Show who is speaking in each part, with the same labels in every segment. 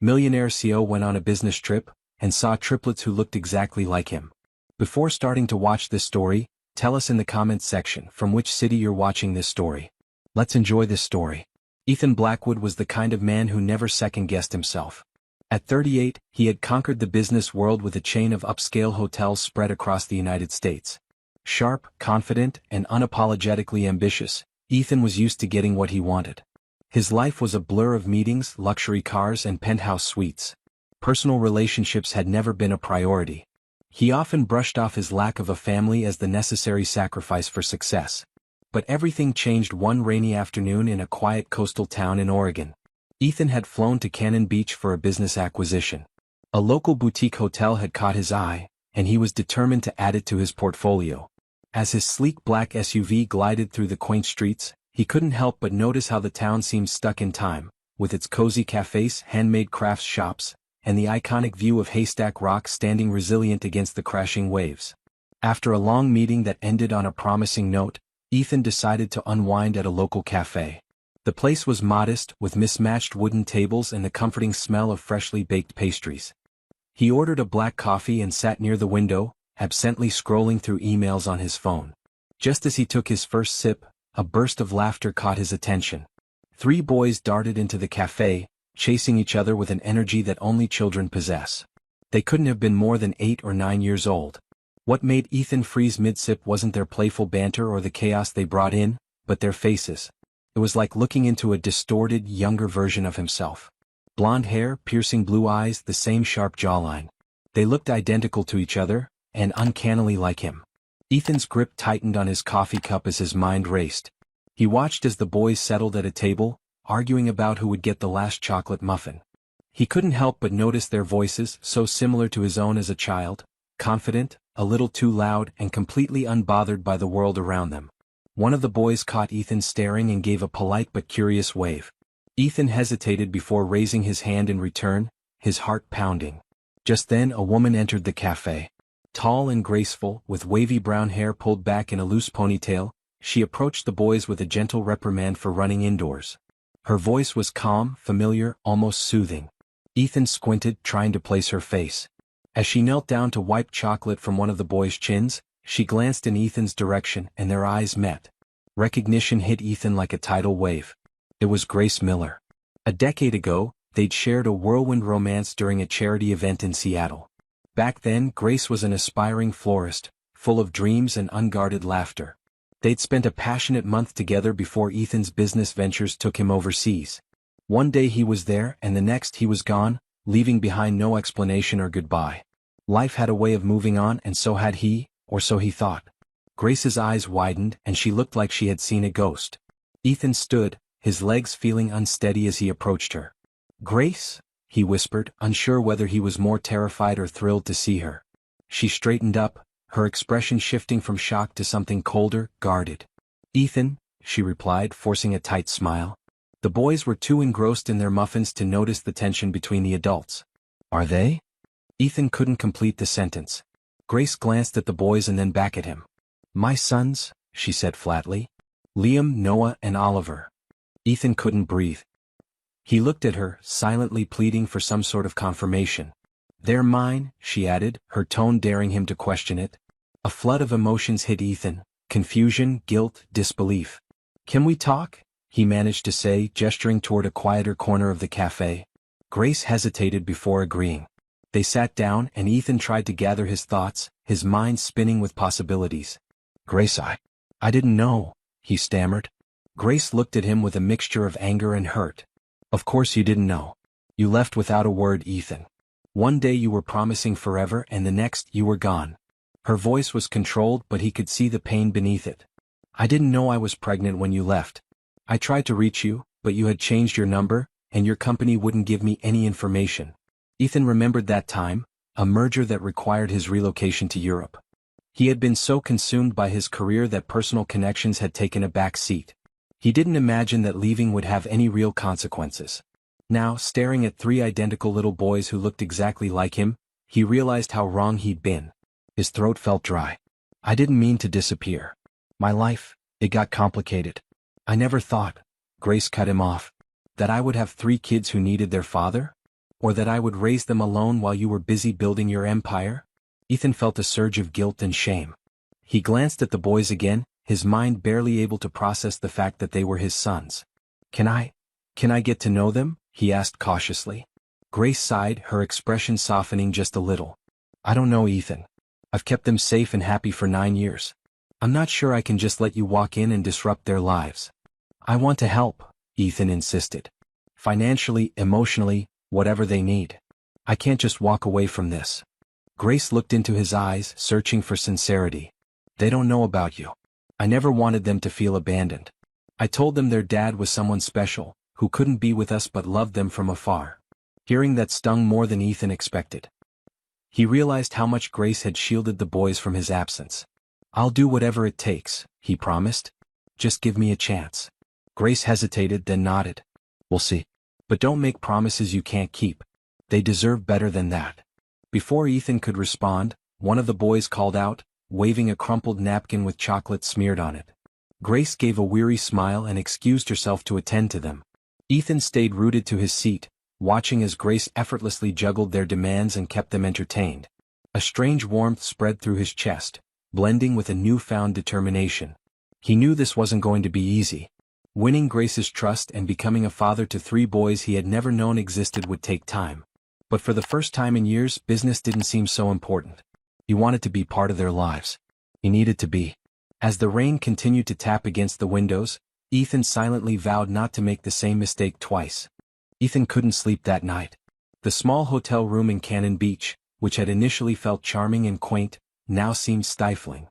Speaker 1: Millionaire CEO went on a business trip and saw triplets who looked exactly like him. Before starting to watch this story, tell us in the comments section from which city you're watching this story. Let's enjoy this story. Ethan Blackwood was the kind of man who never second-guessed himself. At 38, he had conquered the business world with a chain of upscale hotels spread across the United States. Sharp, confident, and unapologetically ambitious, Ethan was used to getting what he wanted. His life was a blur of meetings, luxury cars, and penthouse suites. Personal relationships had never been a priority. He often brushed off his lack of a family as the necessary sacrifice for success. But everything changed one rainy afternoon in a quiet coastal town in Oregon. Ethan had flown to Cannon Beach for a business acquisition. A local boutique hotel had caught his eye, and he was determined to add it to his portfolio. As his sleek black SUV glided through the quaint streets, he couldn't help but notice how the town seemed stuck in time, with its cozy cafes, handmade crafts shops, and the iconic view of Haystack Rock standing resilient against the crashing waves. After a long meeting that ended on a promising note, Ethan decided to unwind at a local cafe. The place was modest, with mismatched wooden tables and the comforting smell of freshly baked pastries. He ordered a black coffee and sat near the window, absently scrolling through emails on his phone. Just as he took his first sip, a burst of laughter caught his attention. 3 boys darted into the cafe, chasing each other with an energy that only children possess. They couldn't have been more than 8 or 9 years old. What made Ethan freeze mid-sip wasn't their playful banter or the chaos they brought in, but their faces. It was like looking into a distorted, younger version of himself. Blonde hair, piercing blue eyes, the same sharp jawline. They looked identical to each other, and uncannily like him. Ethan's grip tightened on his coffee cup as his mind raced. He watched as the boys settled at a table, arguing about who would get the last chocolate muffin. He couldn't help but notice their voices, so similar to his own as a child, confident, a little too loud, and completely unbothered by the world around them. One of the boys caught Ethan staring and gave a polite but curious wave. Ethan hesitated before raising his hand in return, his heart pounding. Just then a woman entered the cafe. Tall and graceful, with wavy brown hair pulled back in a loose ponytail, she approached the boys with a gentle reprimand for running indoors. Her voice was calm, familiar, almost soothing. Ethan squinted, trying to place her face. As she knelt down to wipe chocolate from one of the boys' chins, she glanced in Ethan's direction and their eyes met. Recognition hit Ethan like a tidal wave. It was Grace Miller. A decade ago, they'd shared a whirlwind romance during a charity event in Seattle. Back then, Grace was an aspiring florist, full of dreams and unguarded laughter. They'd spent a passionate month together before Ethan's business ventures took him overseas. One day he was there and the next he was gone, leaving behind no explanation or goodbye. Life had a way of moving on, and so had he, or so he thought. Grace's eyes widened and she looked like she had seen a ghost. Ethan stood, his legs feeling unsteady as he approached her. "Grace?" he whispered, unsure whether he was more terrified or thrilled to see her. She straightened up, her expression shifting from shock to something colder, guarded. "Ethan," she replied, forcing a tight smile. The boys were too engrossed in their muffins to notice the tension between the adults. "Are they?" Ethan couldn't complete the sentence. Grace glanced at the boys and then back at him. "My sons," she said flatly. "Liam, Noah, and Oliver." Ethan couldn't breathe. He looked at her, silently pleading for some sort of confirmation. "They're mine," she added, her tone daring him to question it. A flood of emotions hit Ethan: confusion, guilt, disbelief. "Can we talk?" he managed to say, gesturing toward a quieter corner of the cafe. Grace hesitated before agreeing. They sat down and Ethan tried to gather his thoughts, his mind spinning with possibilities. "Grace, I didn't know," he stammered. Grace looked at him with a mixture of anger and hurt. "Of course you didn't know. You left without a word, Ethan. One day you were promising forever and the next you were gone." Her voice was controlled, but he could see the pain beneath it. "I didn't know I was pregnant when you left. I tried to reach you, but you had changed your number, and your company wouldn't give me any information." Ethan remembered that time, a merger that required his relocation to Europe. He had been so consumed by his career that personal connections had taken a back seat. He didn't imagine that leaving would have any real consequences. Now, staring at 3 identical little boys who looked exactly like him, he realized how wrong he'd been. His throat felt dry. "I didn't mean to disappear. My life, it got complicated. I never thought," Grace cut him off, "that I would have 3 kids who needed their father?" Or that I would raise them alone while you were busy building your empire? Ethan felt a surge of guilt and shame. He glanced at the boys again, his mind barely able to process the fact that they were his sons. Can I get to know them? He asked cautiously. Grace sighed, her expression softening just a little. I don't know, Ethan. I've kept them safe and happy for 9 years. I'm not sure I can just let you walk in and disrupt their lives. I want to help, Ethan insisted. Financially, emotionally, whatever they need. I can't just walk away from this. Grace looked into his eyes, searching for sincerity. They don't know about you. I never wanted them to feel abandoned. I told them their dad was someone special, who couldn't be with us but loved them from afar. Hearing that stung more than Ethan expected. He realized how much Grace had shielded the boys from his absence. I'll do whatever it takes, he promised. Just give me a chance. Grace hesitated, then nodded. We'll see. But don't make promises you can't keep. They deserve better than that. Before Ethan could respond, one of the boys called out, waving a crumpled napkin with chocolate smeared on it. Grace gave a weary smile and excused herself to attend to them. Ethan stayed rooted to his seat, watching as Grace effortlessly juggled their demands and kept them entertained. A strange warmth spread through his chest, blending with a newfound determination. He knew this wasn't going to be easy. Winning Grace's trust and becoming a father to 3 boys he had never known existed would take time. But for the first time in years, business didn't seem so important. He wanted to be part of their lives. He needed to be. As the rain continued to tap against the windows, Ethan silently vowed not to make the same mistake twice. Ethan couldn't sleep that night. The small hotel room in Cannon Beach, which had initially felt charming and quaint, now seemed stifling.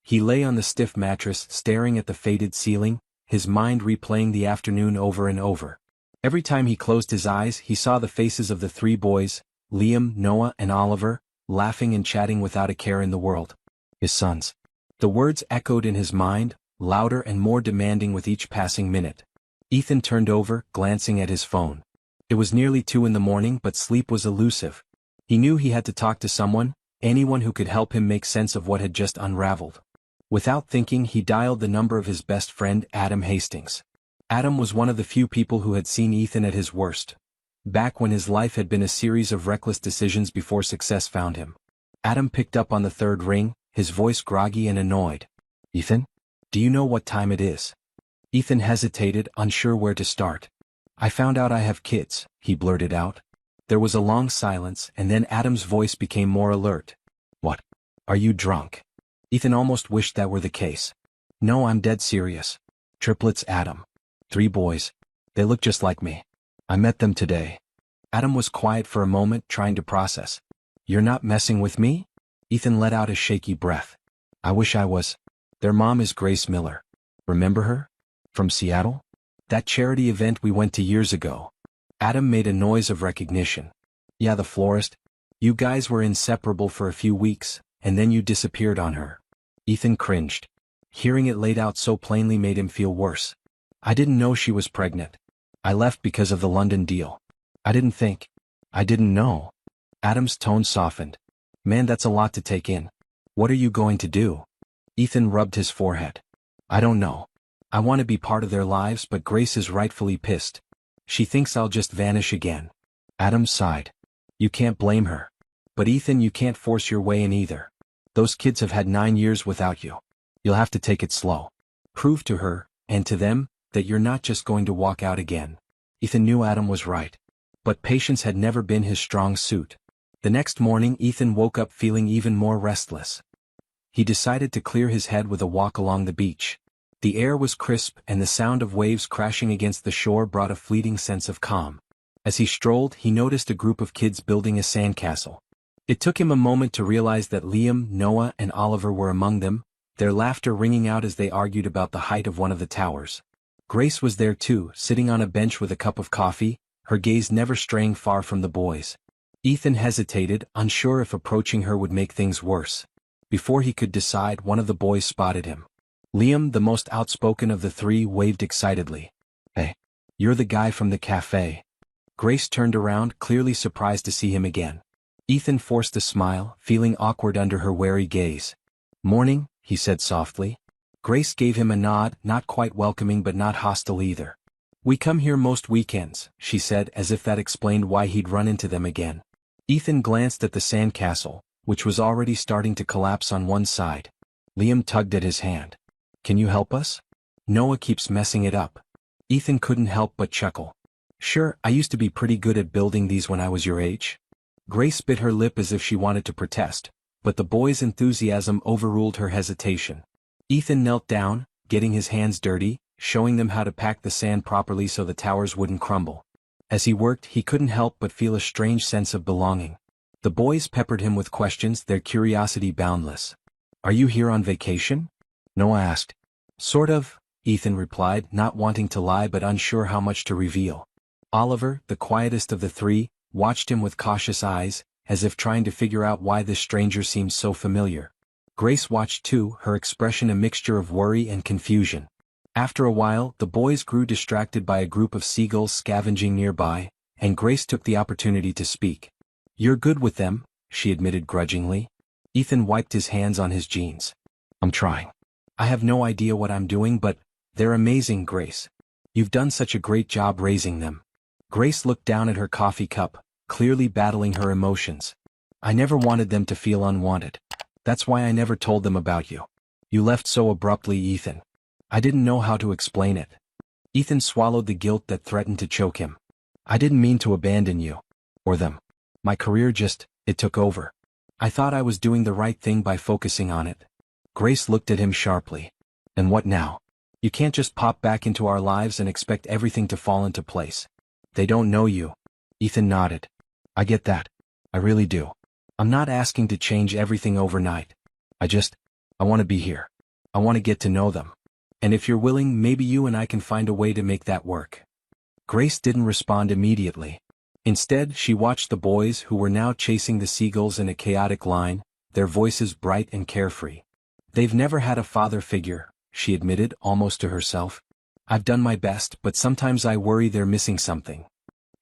Speaker 1: He lay on the stiff mattress, staring at the faded ceiling, his mind replaying the afternoon over and over. Every time he closed his eyes, he saw the faces of the 3 boys, Liam, Noah, and Oliver, laughing and chatting without a care in the world. His sons. The words echoed in his mind, louder and more demanding with each passing minute. Ethan turned over, glancing at his phone. It was nearly 2 in the morning, but sleep was elusive. He knew he had to talk to someone, anyone who could help him make sense of what had just unraveled. Without thinking, he dialed the number of his best friend, Adam Hastings. Adam was one of the few people who had seen Ethan at his worst. Back when his life had been a series of reckless decisions before success found him. Adam picked up on the 3rd ring, his voice groggy and annoyed. Ethan? Do you know what time it is? Ethan hesitated, unsure where to start. I found out I have kids, he blurted out. There was a long silence, and then Adam's voice became more alert. What? Are you drunk? Ethan almost wished that were the case. No, I'm dead serious. Triplets, Adam. 3 boys. They look just like me. I met them today. Adam was quiet for a moment, trying to process. You're not messing with me? Ethan let out a shaky breath. I wish I was. Their mom is Grace Miller. Remember her? From Seattle? That charity event we went to years ago. Adam made a noise of recognition. Yeah, the florist. You guys were inseparable for a few weeks, and then you disappeared on her. Ethan cringed. Hearing it laid out so plainly made him feel worse. I didn't know she was pregnant. I left because of the London deal. I didn't think. I didn't know. Adam's tone softened. Man, that's a lot to take in. What are you going to do? Ethan rubbed his forehead. I don't know. I want to be part of their lives, but Grace is rightfully pissed. She thinks I'll just vanish again. Adam sighed. You can't blame her. But Ethan, you can't force your way in either. Those kids have had 9 years without you. You'll have to take it slow. Prove to her, and to them, that you're not just going to walk out again. Ethan knew Adam was right. But patience had never been his strong suit. The next morning, Ethan woke up feeling even more restless. He decided to clear his head with a walk along the beach. The air was crisp, and the sound of waves crashing against the shore brought a fleeting sense of calm. As he strolled, he noticed a group of kids building a sandcastle. It took him a moment to realize that Liam, Noah, and Oliver were among them, their laughter ringing out as they argued about the height of one of the towers. Grace was there too, sitting on a bench with a cup of coffee, her gaze never straying far from the boys. Ethan hesitated, unsure if approaching her would make things worse. Before he could decide, one of the boys spotted him. Liam, the most outspoken of the 3, waved excitedly. Hey, you're the guy from the cafe. Grace turned around, clearly surprised to see him again. Ethan forced a smile, feeling awkward under her wary gaze. Morning, he said softly. Grace gave him a nod, not quite welcoming but not hostile either. We come here most weekends, she said, as if that explained why he'd run into them again. Ethan glanced at the sandcastle, which was already starting to collapse on one side. Liam tugged at his hand. Can you help us? Noah keeps messing it up. Ethan couldn't help but chuckle. Sure, I used to be pretty good at building these when I was your age. Grace bit her lip as if she wanted to protest, but the boy's enthusiasm overruled her hesitation. Ethan knelt down, getting his hands dirty, showing them how to pack the sand properly so the towers wouldn't crumble. As he worked, he couldn't help but feel a strange sense of belonging. The boys peppered him with questions, their curiosity boundless. Are you here on vacation? Noah asked. Sort of, Ethan replied, not wanting to lie but unsure how much to reveal. Oliver, the quietest of the three, watched him with cautious eyes, as if trying to figure out why this stranger seemed so familiar. Grace watched too, her expression a mixture of worry and confusion. After a while, the boys grew distracted by a group of seagulls scavenging nearby, and Grace took the opportunity to speak. You're good with them, she admitted grudgingly. Ethan wiped his hands on his jeans. I'm trying. I have no idea what I'm doing, but they're amazing, Grace. You've done such a great job raising them. Grace looked down at her coffee cup, clearly battling her emotions. I never wanted them to feel unwanted. That's why I never told them about you. You left so abruptly, Ethan. I didn't know how to explain it. Ethan swallowed the guilt that threatened to choke him. I didn't mean to abandon you. Or them. My career it took over. I thought I was doing the right thing by focusing on it. Grace looked at him sharply. And what now? You can't just pop back into our lives and expect everything to fall into place. They don't know you. Ethan nodded. I get that. I really do. I'm not asking to change everything overnight. I want to be here. I want to get to know them. And if you're willing, maybe you and I can find a way to make that work. Grace didn't respond immediately. Instead, she watched the boys who were now chasing the seagulls in a chaotic line, their voices bright and carefree. They've never had a father figure, she admitted, almost to herself. I've done my best, but sometimes I worry they're missing something.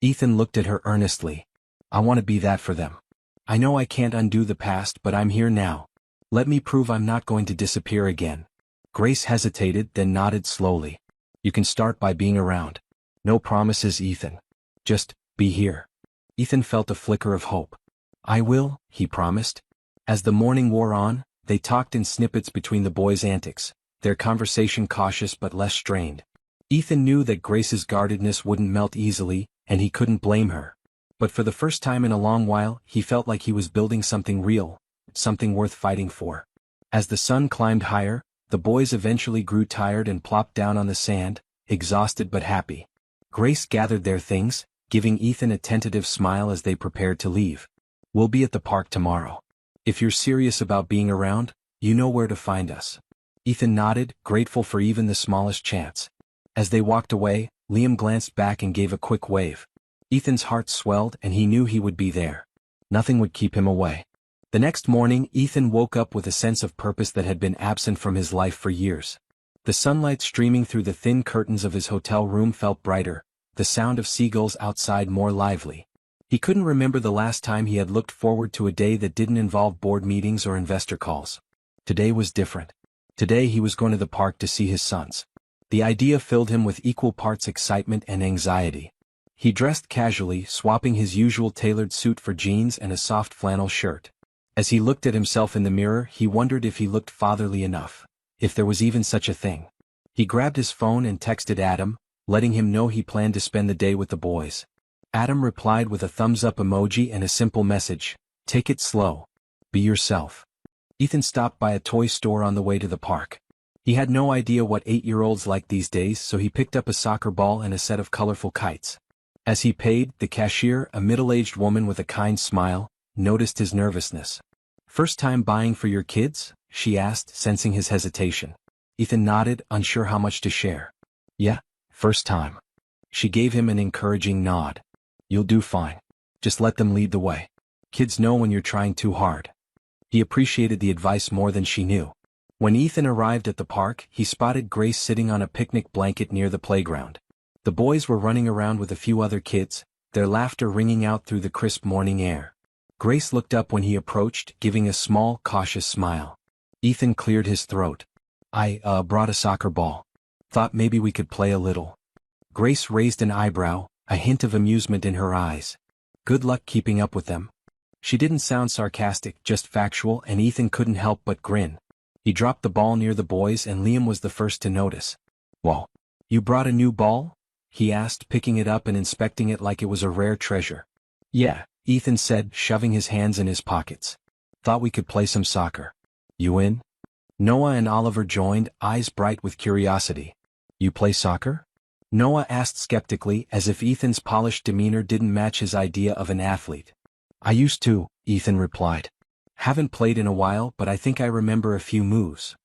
Speaker 1: Ethan looked at her earnestly. I want to be that for them. I know I can't undo the past, but I'm here now. Let me prove I'm not going to disappear again. Grace hesitated, then nodded slowly. You can start by being around. No promises, Ethan. Just be here. Ethan felt a flicker of hope. I will, he promised. As the morning wore on, they talked in snippets between the boys' antics, their conversation cautious but less strained. Ethan knew that Grace's guardedness wouldn't melt easily, and he couldn't blame her. But for the first time in a long while, he felt like he was building something real, something worth fighting for. As the sun climbed higher, the boys eventually grew tired and plopped down on the sand, exhausted but happy. Grace gathered their things, giving Ethan a tentative smile as they prepared to leave. We'll be at the park tomorrow. If you're serious about being around, you know where to find us. Ethan nodded, grateful for even the smallest chance. As they walked away, Liam glanced back and gave a quick wave. Ethan's heart swelled and he knew he would be there. Nothing would keep him away. The next morning, Ethan woke up with a sense of purpose that had been absent from his life for years. The sunlight streaming through the thin curtains of his hotel room felt brighter, the sound of seagulls outside more lively. He couldn't remember the last time he had looked forward to a day that didn't involve board meetings or investor calls. Today was different. Today he was going to the park to see his sons. The idea filled him with equal parts excitement and anxiety. He dressed casually, swapping his usual tailored suit for jeans and a soft flannel shirt. As he looked at himself in the mirror, he wondered if he looked fatherly enough, if there was even such a thing. He grabbed his phone and texted Adam, letting him know he planned to spend the day with the boys. Adam replied with a thumbs-up emoji and a simple message, "Take it slow. Be yourself." Ethan stopped by a toy store on the way to the park. He had no idea what 8-year-olds like these days, so he picked up a soccer ball and a set of colorful kites. As he paid, the cashier, a middle-aged woman with a kind smile, noticed his nervousness. "First time buying for your kids?" she asked, sensing his hesitation. Ethan nodded, unsure how much to share. "Yeah, first time." She gave him an encouraging nod. "You'll do fine. Just let them lead the way. Kids know when you're trying too hard." He appreciated the advice more than she knew. When Ethan arrived at the park, he spotted Grace sitting on a picnic blanket near the playground. The boys were running around with a few other kids, their laughter ringing out through the crisp morning air. Grace looked up when he approached, giving a small, cautious smile. Ethan cleared his throat. I brought a soccer ball. Thought maybe we could play a little." Grace raised an eyebrow, a hint of amusement in her eyes. Good luck keeping up with them. She didn't sound sarcastic, just factual, and Ethan couldn't help but grin. He dropped the ball near the boys and Liam was the first to notice. "Whoa. You brought a new ball?" he asked, picking it up and inspecting it like it was a rare treasure. "Yeah," Ethan said, shoving his hands in his pockets. "Thought we could play some soccer. You in?" Noah and Oliver joined, eyes bright with curiosity. "You play soccer?" Noah asked skeptically, as if Ethan's polished demeanor didn't match his idea of an athlete. "I used to," Ethan replied. "Haven't played in a while, but I think I remember a few moves."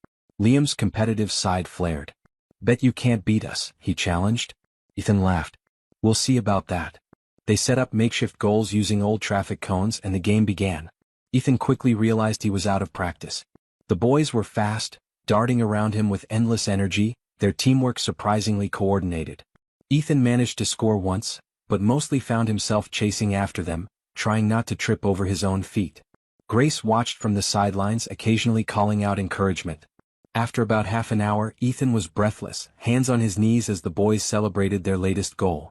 Speaker 1: Liam's competitive side flared. "Bet you can't beat us," he challenged. Ethan laughed. "We'll see about that." They set up makeshift goals using old traffic cones and the game began. Ethan quickly realized he was out of practice. The boys were fast, darting around him with endless energy, their teamwork surprisingly coordinated. Ethan managed to score once, but mostly found himself chasing after them, trying not to trip over his own feet. Grace watched from the sidelines, occasionally calling out encouragement. After about half an hour, Ethan was breathless, hands on his knees as the boys celebrated their latest goal.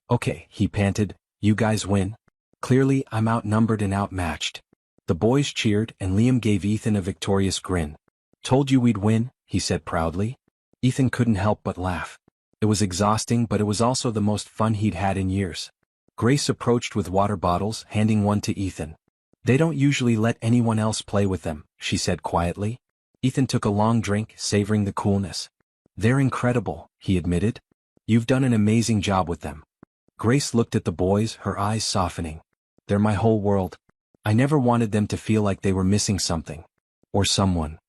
Speaker 1: "Okay," he panted, "you guys win. Clearly, I'm outnumbered and outmatched." The boys cheered and Liam gave Ethan a victorious grin. "Told you we'd win," he said proudly. Ethan couldn't help but laugh. It was exhausting, but it was also the most fun he'd had in years. Grace approached with water bottles, handing one to Ethan. "They don't usually let anyone else play with them," she said quietly. Ethan took a long drink, savoring the coolness. "They're incredible," he admitted. "You've done an amazing job with them." Grace looked at the boys, her eyes softening. "They're my whole world. I never wanted them to feel like they were missing something. Or someone."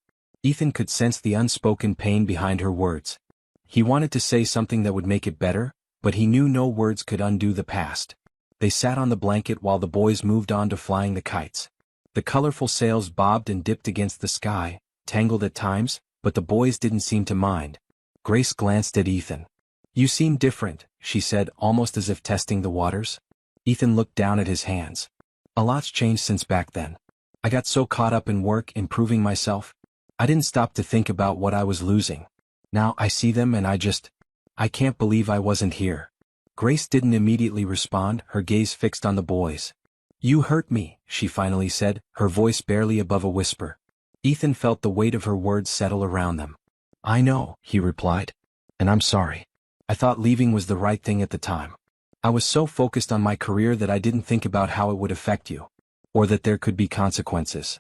Speaker 1: Ethan could sense the unspoken pain behind her words. He wanted to say something that would make it better, but he knew no words could undo the past. They sat on the blanket while the boys moved on to flying the kites. The colorful sails bobbed and dipped against the sky, tangled at times, but the boys didn't seem to mind. Grace glanced at Ethan. "You seem different," she said, almost as if testing the waters. Ethan looked down at his hands. "A lot's changed since back then. I got so caught up in work, improving myself. I didn't stop to think about what I was losing. Now I see them and I can't believe I wasn't here." Grace didn't immediately respond, her gaze fixed on the boys. "You hurt me," she finally said, her voice barely above a whisper. Ethan felt the weight of her words settle around them. "I know," he replied. "And I'm sorry. I thought leaving was the right thing at the time. I was so focused on my career that I didn't think about how it would affect you. Or that there could be consequences."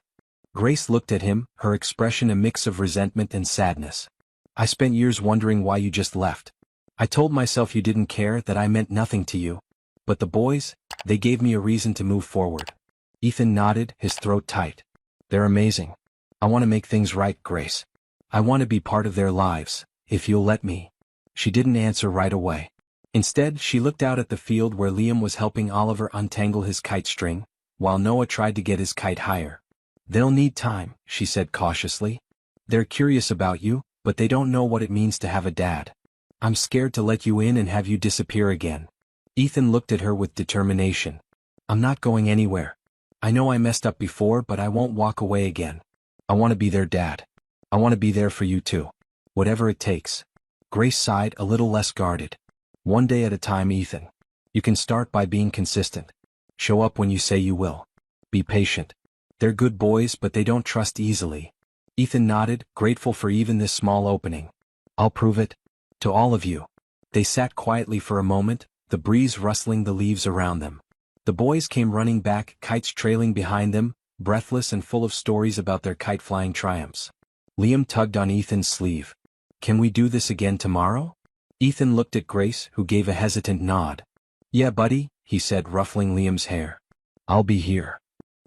Speaker 1: Grace looked at him, her expression a mix of resentment and sadness. "I spent years wondering why you just left. I told myself you didn't care, that I meant nothing to you. But the boys, they gave me a reason to move forward." Ethan nodded, his throat tight. "They're amazing. I want to make things right, Grace. I want to be part of their lives, if you'll let me." She didn't answer right away. Instead, she looked out at the field where Liam was helping Oliver untangle his kite string, while Noah tried to get his kite higher. "They'll need time," she said cautiously. "They're curious about you, but they don't know what it means to have a dad. I'm scared to let you in and have you disappear again." Ethan looked at her with determination. "I'm not going anywhere. I know I messed up before, but I won't walk away again. I want to be their dad. I want to be there for you too. Whatever it takes." Grace sighed, a little less guarded. "One day at a time, Ethan. You can start by being consistent. Show up when you say you will. Be patient. They're good boys, but they don't trust easily." Ethan nodded, grateful for even this small opening. "I'll prove it. To all of you." They sat quietly for a moment, the breeze rustling the leaves around them. The boys came running back, kites trailing behind them, breathless and full of stories about their kite-flying triumphs. Liam tugged on Ethan's sleeve. "Can we do this again tomorrow?" Ethan looked at Grace, who gave a hesitant nod. "Yeah, buddy," he said, ruffling Liam's hair. "I'll be here."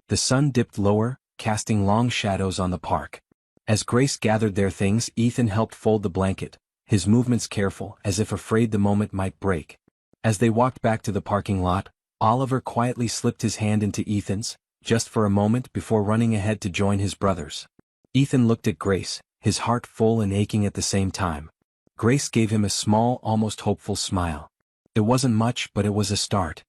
Speaker 1: The sun dipped lower, casting long shadows on the park. As Grace gathered their things, Ethan helped fold the blanket, his movements careful, as if afraid the moment might break. As they walked back to the parking lot, Oliver quietly slipped his hand into Ethan's, just for a moment before running ahead to join his brothers. Ethan looked at Grace, his heart full and aching at the same time. Grace gave him a small, almost hopeful smile. It wasn't much, but it was a start.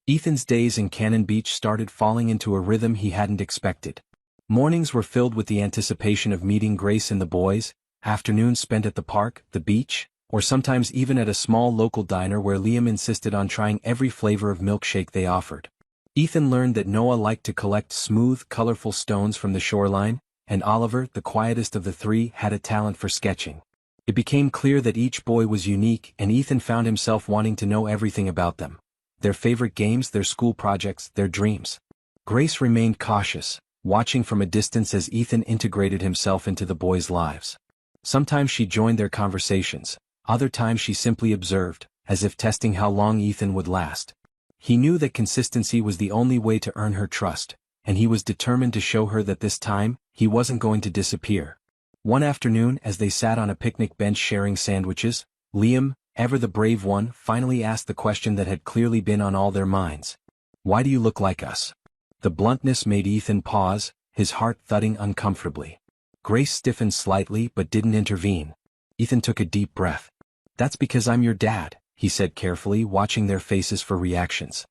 Speaker 1: Ethan's days in Cannon Beach started falling into a rhythm he hadn't expected. Mornings were filled with the anticipation of meeting Grace and the boys, afternoons spent at the park, the beach, or sometimes even at a small local diner where Liam insisted on trying every flavor of milkshake they offered. Ethan learned that Noah liked to collect smooth, colorful stones from the shoreline, and Oliver, the quietest of the three, had a talent for sketching. It became clear that each boy was unique, and Ethan found himself wanting to know everything about them. Their favorite games, their school projects, their dreams. Grace remained cautious, watching from a distance as Ethan integrated himself into the boys' lives. Sometimes she joined their conversations, other times she simply observed, as if testing how long Ethan would last. He knew that consistency was the only way to earn her trust, and he was determined to show her that this time, he wasn't going to disappear. One afternoon, as they sat on a picnic bench sharing sandwiches, Liam, ever the brave one, finally asked the question that had clearly been on all their minds. "Why do you look like us?" The bluntness made Ethan pause, his heart thudding uncomfortably. Grace stiffened slightly but didn't intervene. Ethan took a deep breath. "That's because I'm your dad," he said carefully, watching their faces for reactions.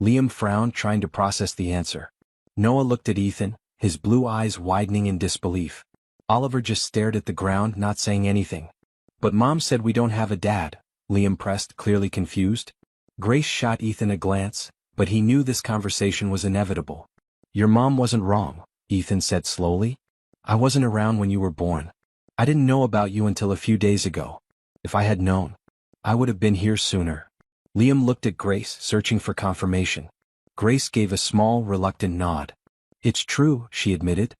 Speaker 1: Liam frowned, trying to process the answer. Noah looked at Ethan, his blue eyes widening in disbelief. Oliver just stared at the ground, not saying anything. "But Mom said we don't have a dad," Liam pressed, clearly confused. Grace shot Ethan a glance, but he knew this conversation was inevitable. "Your mom wasn't wrong," Ethan said slowly. "I wasn't around when you were born. I didn't know about you until a few days ago. If I had known, I would have been here sooner." Liam looked at Grace, searching for confirmation. Grace gave a small, reluctant nod. "It's true," she admitted.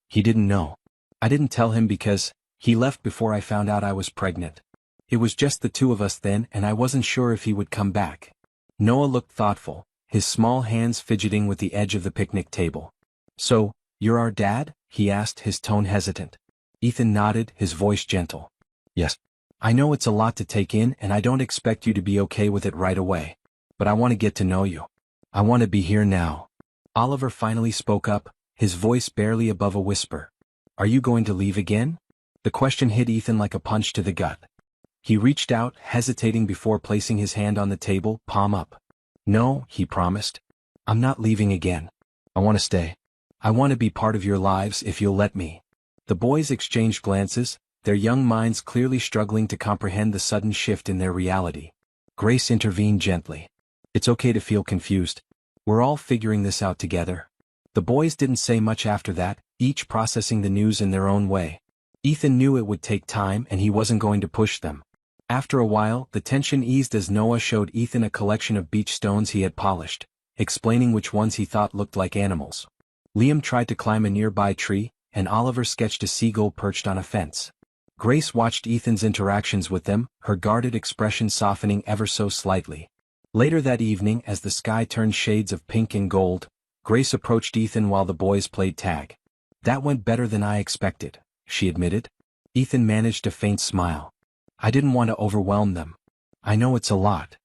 Speaker 1: "He didn't know. I didn't tell him because he left before I found out I was pregnant. It was just the two of us then, and I wasn't sure if he would come back." Noah looked thoughtful, his small hands fidgeting with the edge of the picnic table. "So, you're our dad?" he asked, his tone hesitant. Ethan nodded, his voice gentle. "Yes. I know it's a lot to take in, and I don't expect you to be okay with it right away. But I want to get to know you. I want to be here now." Oliver finally spoke up, his voice barely above a whisper. "Are you going to leave again?" The question hit Ethan like a punch to the gut. He reached out, hesitating before placing his hand on the table, palm up. "No," he promised. "I'm not leaving again. I want to stay. I want to be part of your lives if you'll let me." The boys exchanged glances, their young minds clearly struggling to comprehend the sudden shift in their reality. Grace intervened gently. "It's okay to feel confused. We're all figuring this out together." The boys didn't say much after that, each processing the news in their own way. Ethan knew it would take time, and he wasn't going to push them. After a while, the tension eased as Noah showed Ethan a collection of beach stones he had polished, explaining which ones he thought looked like animals. Liam tried to climb a nearby tree, and Oliver sketched a seagull perched on a fence. Grace watched Ethan's interactions with them, her guarded expression softening ever so slightly. Later that evening, as the sky turned shades of pink and gold, Grace approached Ethan while the boys played tag. "That went better than I expected," she admitted. Ethan managed a faint smile. "I didn't want to overwhelm them. I know it's a lot."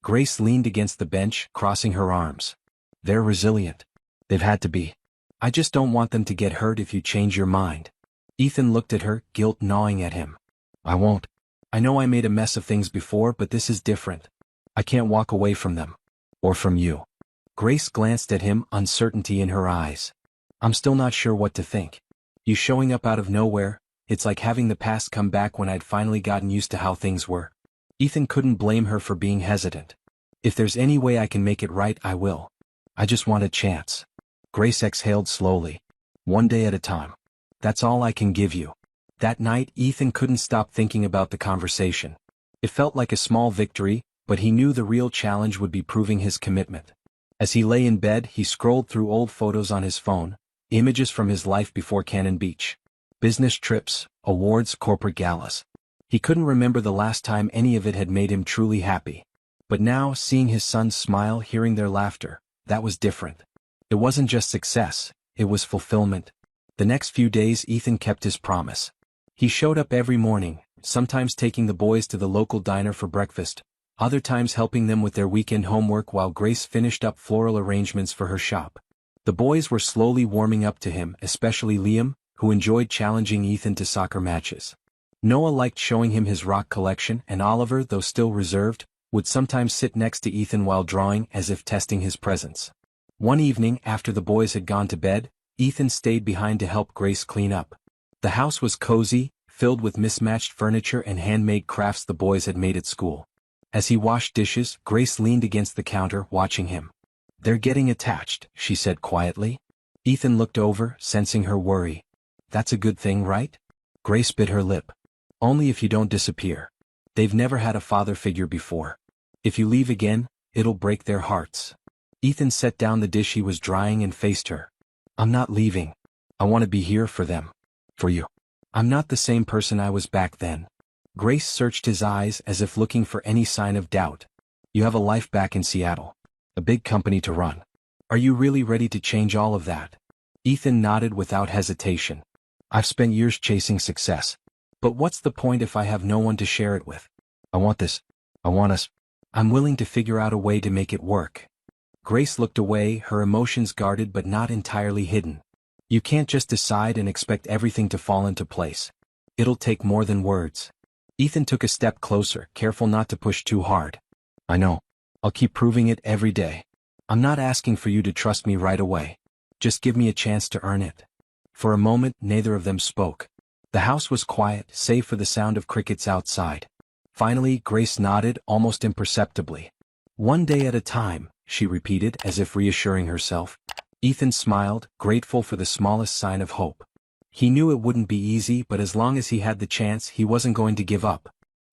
Speaker 1: Grace leaned against the bench, crossing her arms. "They're resilient. They've had to be. I just don't want them to get hurt if you change your mind." Ethan looked at her, guilt gnawing at him. "I won't. I know I made a mess of things before, but this is different. I can't walk away from them. Or from you." Grace glanced at him, uncertainty in her eyes. "I'm still not sure what to think. You showing up out of nowhere, it's like having the past come back when I'd finally gotten used to how things were." Ethan couldn't blame her for being hesitant. "If there's any way I can make it right, I will. I just want a chance." Grace exhaled slowly. "One day at a time. That's all I can give you." That night, Ethan couldn't stop thinking about the conversation. It felt like a small victory, but he knew the real challenge would be proving his commitment. As he lay in bed, he scrolled through old photos on his phone, images from his life before Cannon Beach. Business trips, awards, corporate galas. He couldn't remember the last time any of it had made him truly happy. But now, seeing his sons smile, hearing their laughter, that was different. It wasn't just success, it was fulfillment. The next few days Ethan kept his promise. He showed up every morning, sometimes taking the boys to the local diner for breakfast, other times helping them with their weekend homework while Grace finished up floral arrangements for her shop. The boys were slowly warming up to him, especially Liam, who enjoyed challenging Ethan to soccer matches. Noah liked showing him his rock collection, and Oliver, though still reserved, would sometimes sit next to Ethan while drawing, as if testing his presence. One evening, after the boys had gone to bed, Ethan stayed behind to help Grace clean up. The house was cozy, filled with mismatched furniture and handmade crafts the boys had made at school. As he washed dishes, Grace leaned against the counter, watching him. "They're getting attached," she said quietly. Ethan looked over, sensing her worry. "That's a good thing, right?" Grace bit her lip. "Only if you don't disappear. They've never had a father figure before. If you leave again, it'll break their hearts." Ethan set down the dish he was drying and faced her. "I'm not leaving. I want to be here for them. For you. I'm not the same person I was back then." Grace searched his eyes as if looking for any sign of doubt. "You have a life back in Seattle. A big company to run. Are you really ready to change all of that?" Ethan nodded without hesitation. "I've spent years chasing success. But what's the point if I have no one to share it with? I want this. I want us. I'm willing to figure out a way to make it work." Grace looked away, her emotions guarded but not entirely hidden. "You can't just decide and expect everything to fall into place. It'll take more than words." Ethan took a step closer, careful not to push too hard. "I know. I'll keep proving it every day. I'm not asking for you to trust me right away. Just give me a chance to earn it." For a moment, neither of them spoke. The house was quiet, save for the sound of crickets outside. Finally, Grace nodded, almost imperceptibly. "One day at a time," she repeated, as if reassuring herself. Ethan smiled, grateful for the smallest sign of hope. He knew it wouldn't be easy, but as long as he had the chance, he wasn't going to give up.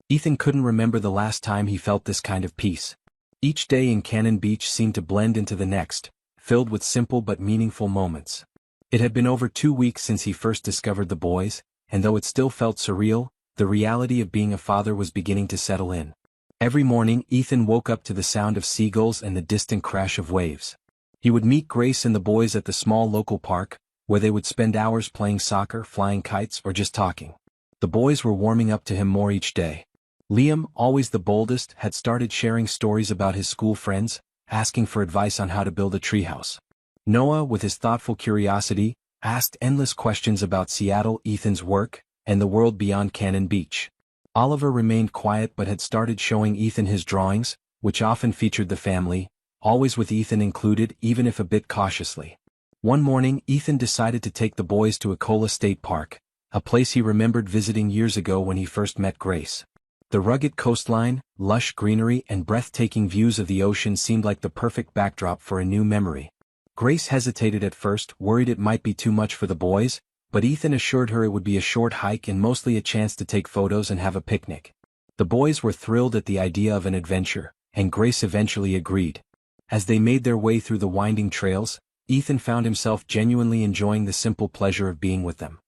Speaker 1: Ethan couldn't remember the last time he felt this kind of peace. Each day in Cannon Beach seemed to blend into the next, filled with simple but meaningful moments. It had been over 2 weeks since he first discovered the boys, and though it still felt surreal, the reality of being a father was beginning to settle in. Every morning, Ethan woke up to the sound of seagulls and the distant crash of waves. He would meet Grace and the boys at the small local park, where they would spend hours playing soccer, flying kites, or just talking. The boys were warming up to him more each day. Liam, always the boldest, had started sharing stories about his school friends, asking for advice on how to build a treehouse. Noah, with his thoughtful curiosity, asked endless questions about Seattle, Ethan's work, and the world beyond Cannon Beach. Oliver remained quiet but had started showing Ethan his drawings, which often featured the family, always with Ethan included, even if a bit cautiously. One morning, Ethan decided to take the boys to Ecola State Park, a place he remembered visiting years ago when he first met Grace. The rugged coastline, lush greenery, and breathtaking views of the ocean seemed like the perfect backdrop for a new memory. Grace hesitated at first, worried it might be too much for the boys, but Ethan assured her it would be a short hike and mostly a chance to take photos and have a picnic. The boys were thrilled at the idea of an adventure, and Grace eventually agreed. As they made their way through the winding trails, Ethan found himself genuinely enjoying the simple pleasure of being with them.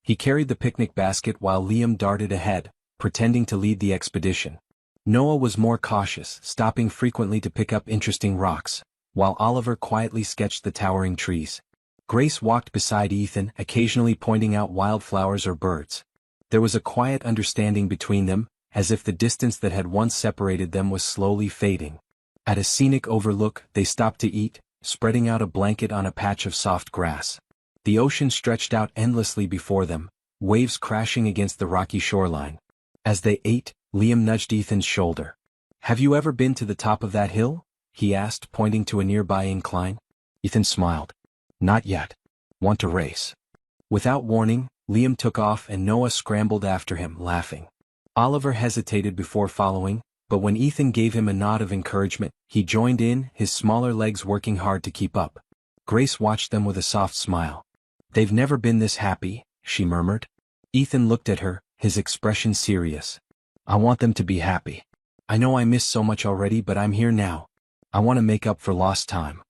Speaker 1: He carried the picnic basket while Liam darted ahead, pretending to lead the expedition. Noah was more cautious, stopping frequently to pick up interesting rocks, while Oliver quietly sketched the towering trees. Grace walked beside Ethan, occasionally pointing out wildflowers or birds. There was a quiet understanding between them, as if the distance that had once separated them was slowly fading. At a scenic overlook, they stopped to eat, spreading out a blanket on a patch of soft grass. The ocean stretched out endlessly before them, waves crashing against the rocky shoreline. As they ate, Liam nudged Ethan's shoulder. "Have you ever been to the top of that hill?" he asked, pointing to a nearby incline. Ethan smiled. "Not yet. Want to race?" Without warning, Liam took off and Noah scrambled after him, laughing. Oliver hesitated before following, but when Ethan gave him a nod of encouragement, he joined in, his smaller legs working hard to keep up. Grace watched them with a soft smile. "They've never been this happy," she murmured. Ethan looked at her, his expression serious. "I want them to be happy. I know I missed so much already, but I'm here now. I want to make up for lost time."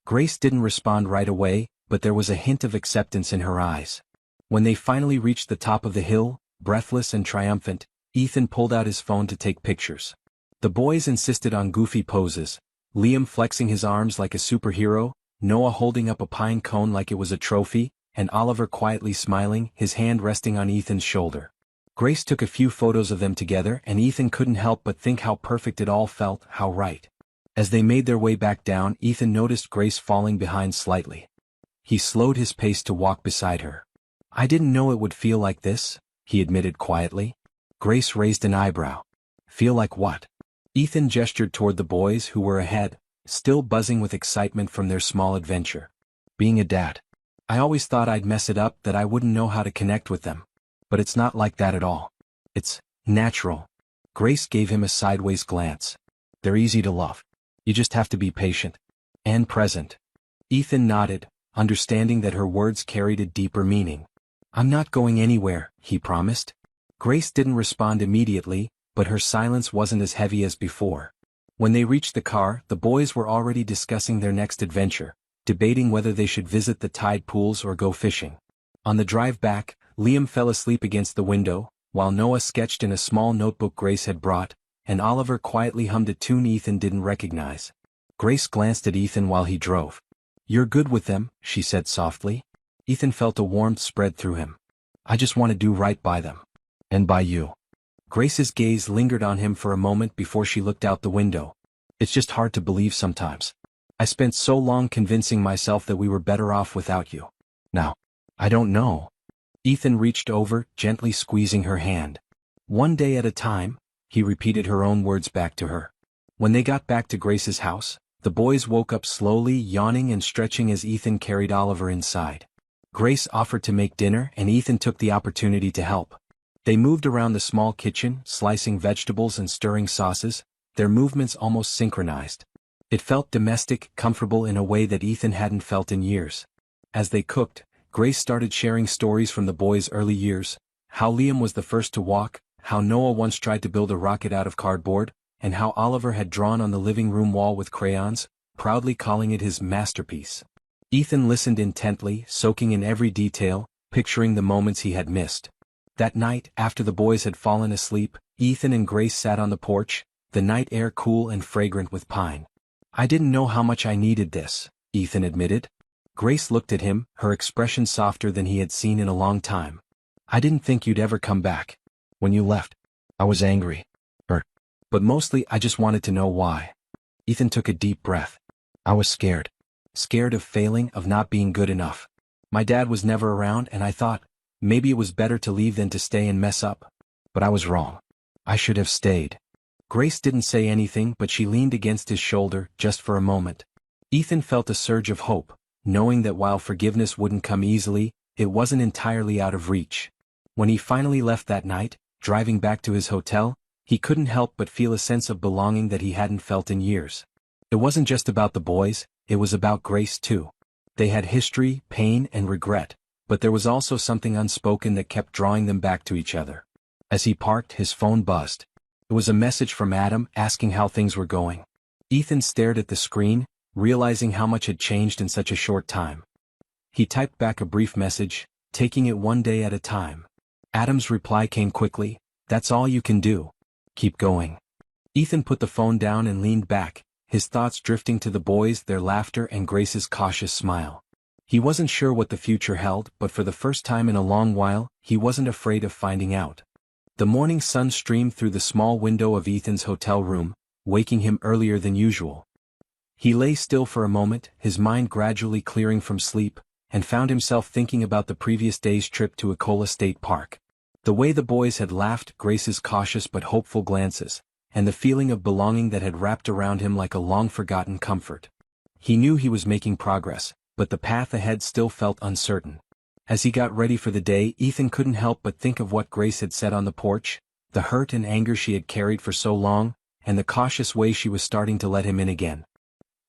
Speaker 1: Grace didn't respond right away, but there was a hint of acceptance in her eyes. When they finally reached the top of the hill, breathless and triumphant, Ethan pulled out his phone to take pictures. The boys insisted on goofy poses, Liam flexing his arms like a superhero, Noah holding up a pine cone like it was a trophy, and Oliver quietly smiling, his hand resting on Ethan's shoulder. Grace took a few photos of them together, and Ethan couldn't help but think how perfect it all felt, how right. As they made their way back down, Ethan noticed Grace falling behind slightly. He slowed his pace to walk beside her. "I didn't know it would feel like this," he admitted quietly. Grace raised an eyebrow. "Feel like what?" Ethan gestured toward the boys who were ahead, still buzzing with excitement from their small adventure. "Being a dad. I always thought I'd mess it up, that I wouldn't know how to connect with them. But it's not like that at all. It's natural. Grace gave him a sideways glance. They're easy to love. You just have to be patient. And present. Ethan nodded, understanding that her words carried a deeper meaning. I'm not going anywhere, he promised. Grace didn't respond immediately, but her silence wasn't as heavy as before. When they reached the car, the boys were already discussing their next adventure, debating whether they should visit the tide pools or go fishing. On the drive back, Liam fell asleep against the window, while Noah sketched in a small notebook Grace had brought, and Oliver quietly hummed a tune Ethan didn't recognize. Grace glanced at Ethan while he drove. You're good with them, she said softly. Ethan felt a warmth spread through him. I just want to do right by them. And by you. Grace's gaze lingered on him for a moment before she looked out the window. It's just hard to believe sometimes. I spent so long convincing myself that we were better off without you. Now, I don't know. Ethan reached over, gently squeezing her hand. One day at a time, he repeated her own words back to her. When they got back to Grace's house, the boys woke up slowly, yawning and stretching as Ethan carried Oliver inside. Grace offered to make dinner and Ethan took the opportunity to help. They moved around the small kitchen, slicing vegetables and stirring sauces, their movements almost synchronized. It felt domestic, comfortable in a way that Ethan hadn't felt in years. As they cooked, Grace started sharing stories from the boys' early years, how Liam was the first to walk, how Noah once tried to build a rocket out of cardboard, and how Oliver had drawn on the living room wall with crayons, proudly calling it his masterpiece. Ethan listened intently, soaking in every detail, picturing the moments he had missed. That night, after the boys had fallen asleep, Ethan and Grace sat on the porch, the night air cool and fragrant with pine. I didn't know how much I needed this, Ethan admitted. Grace looked at him, her expression softer than he had seen in a long time. I didn't think you'd ever come back. When you left, I was angry. Hurt. But mostly I just wanted to know why. Ethan took a deep breath. I was scared. Scared of failing, of not being good enough. My dad was never around and I thought, maybe it was better to leave than to stay and mess up. But I was wrong. I should have stayed. Grace didn't say anything but she leaned against his shoulder, just for a moment. Ethan felt a surge of hope, knowing that while forgiveness wouldn't come easily, it wasn't entirely out of reach. When he finally left that night, driving back to his hotel, he couldn't help but feel a sense of belonging that he hadn't felt in years. It wasn't just about the boys, it was about Grace too. They had history, pain, and regret, but there was also something unspoken that kept drawing them back to each other. As he parked, his phone buzzed. It was a message from Adam asking how things were going. Ethan stared at the screen, realizing how much had changed in such a short time. He typed back a brief message, taking it one day at a time. Adam's reply came quickly, that's all you can do. Keep going. Ethan put the phone down and leaned back, his thoughts drifting to the boys, their laughter and Grace's cautious smile. He wasn't sure what the future held, but for the first time in a long while, he wasn't afraid of finding out. The morning sun streamed through the small window of Ethan's hotel room, waking him earlier than usual. He lay still for a moment, his mind gradually clearing from sleep, and found himself thinking about the previous day's trip to Ecola State Park. The way the boys had laughed, Grace's cautious but hopeful glances, and the feeling of belonging that had wrapped around him like a long-forgotten comfort. He knew he was making progress, but the path ahead still felt uncertain. As he got ready for the day, Ethan couldn't help but think of what Grace had said on the porch, the hurt and anger she had carried for so long, and the cautious way she was starting to let him in again.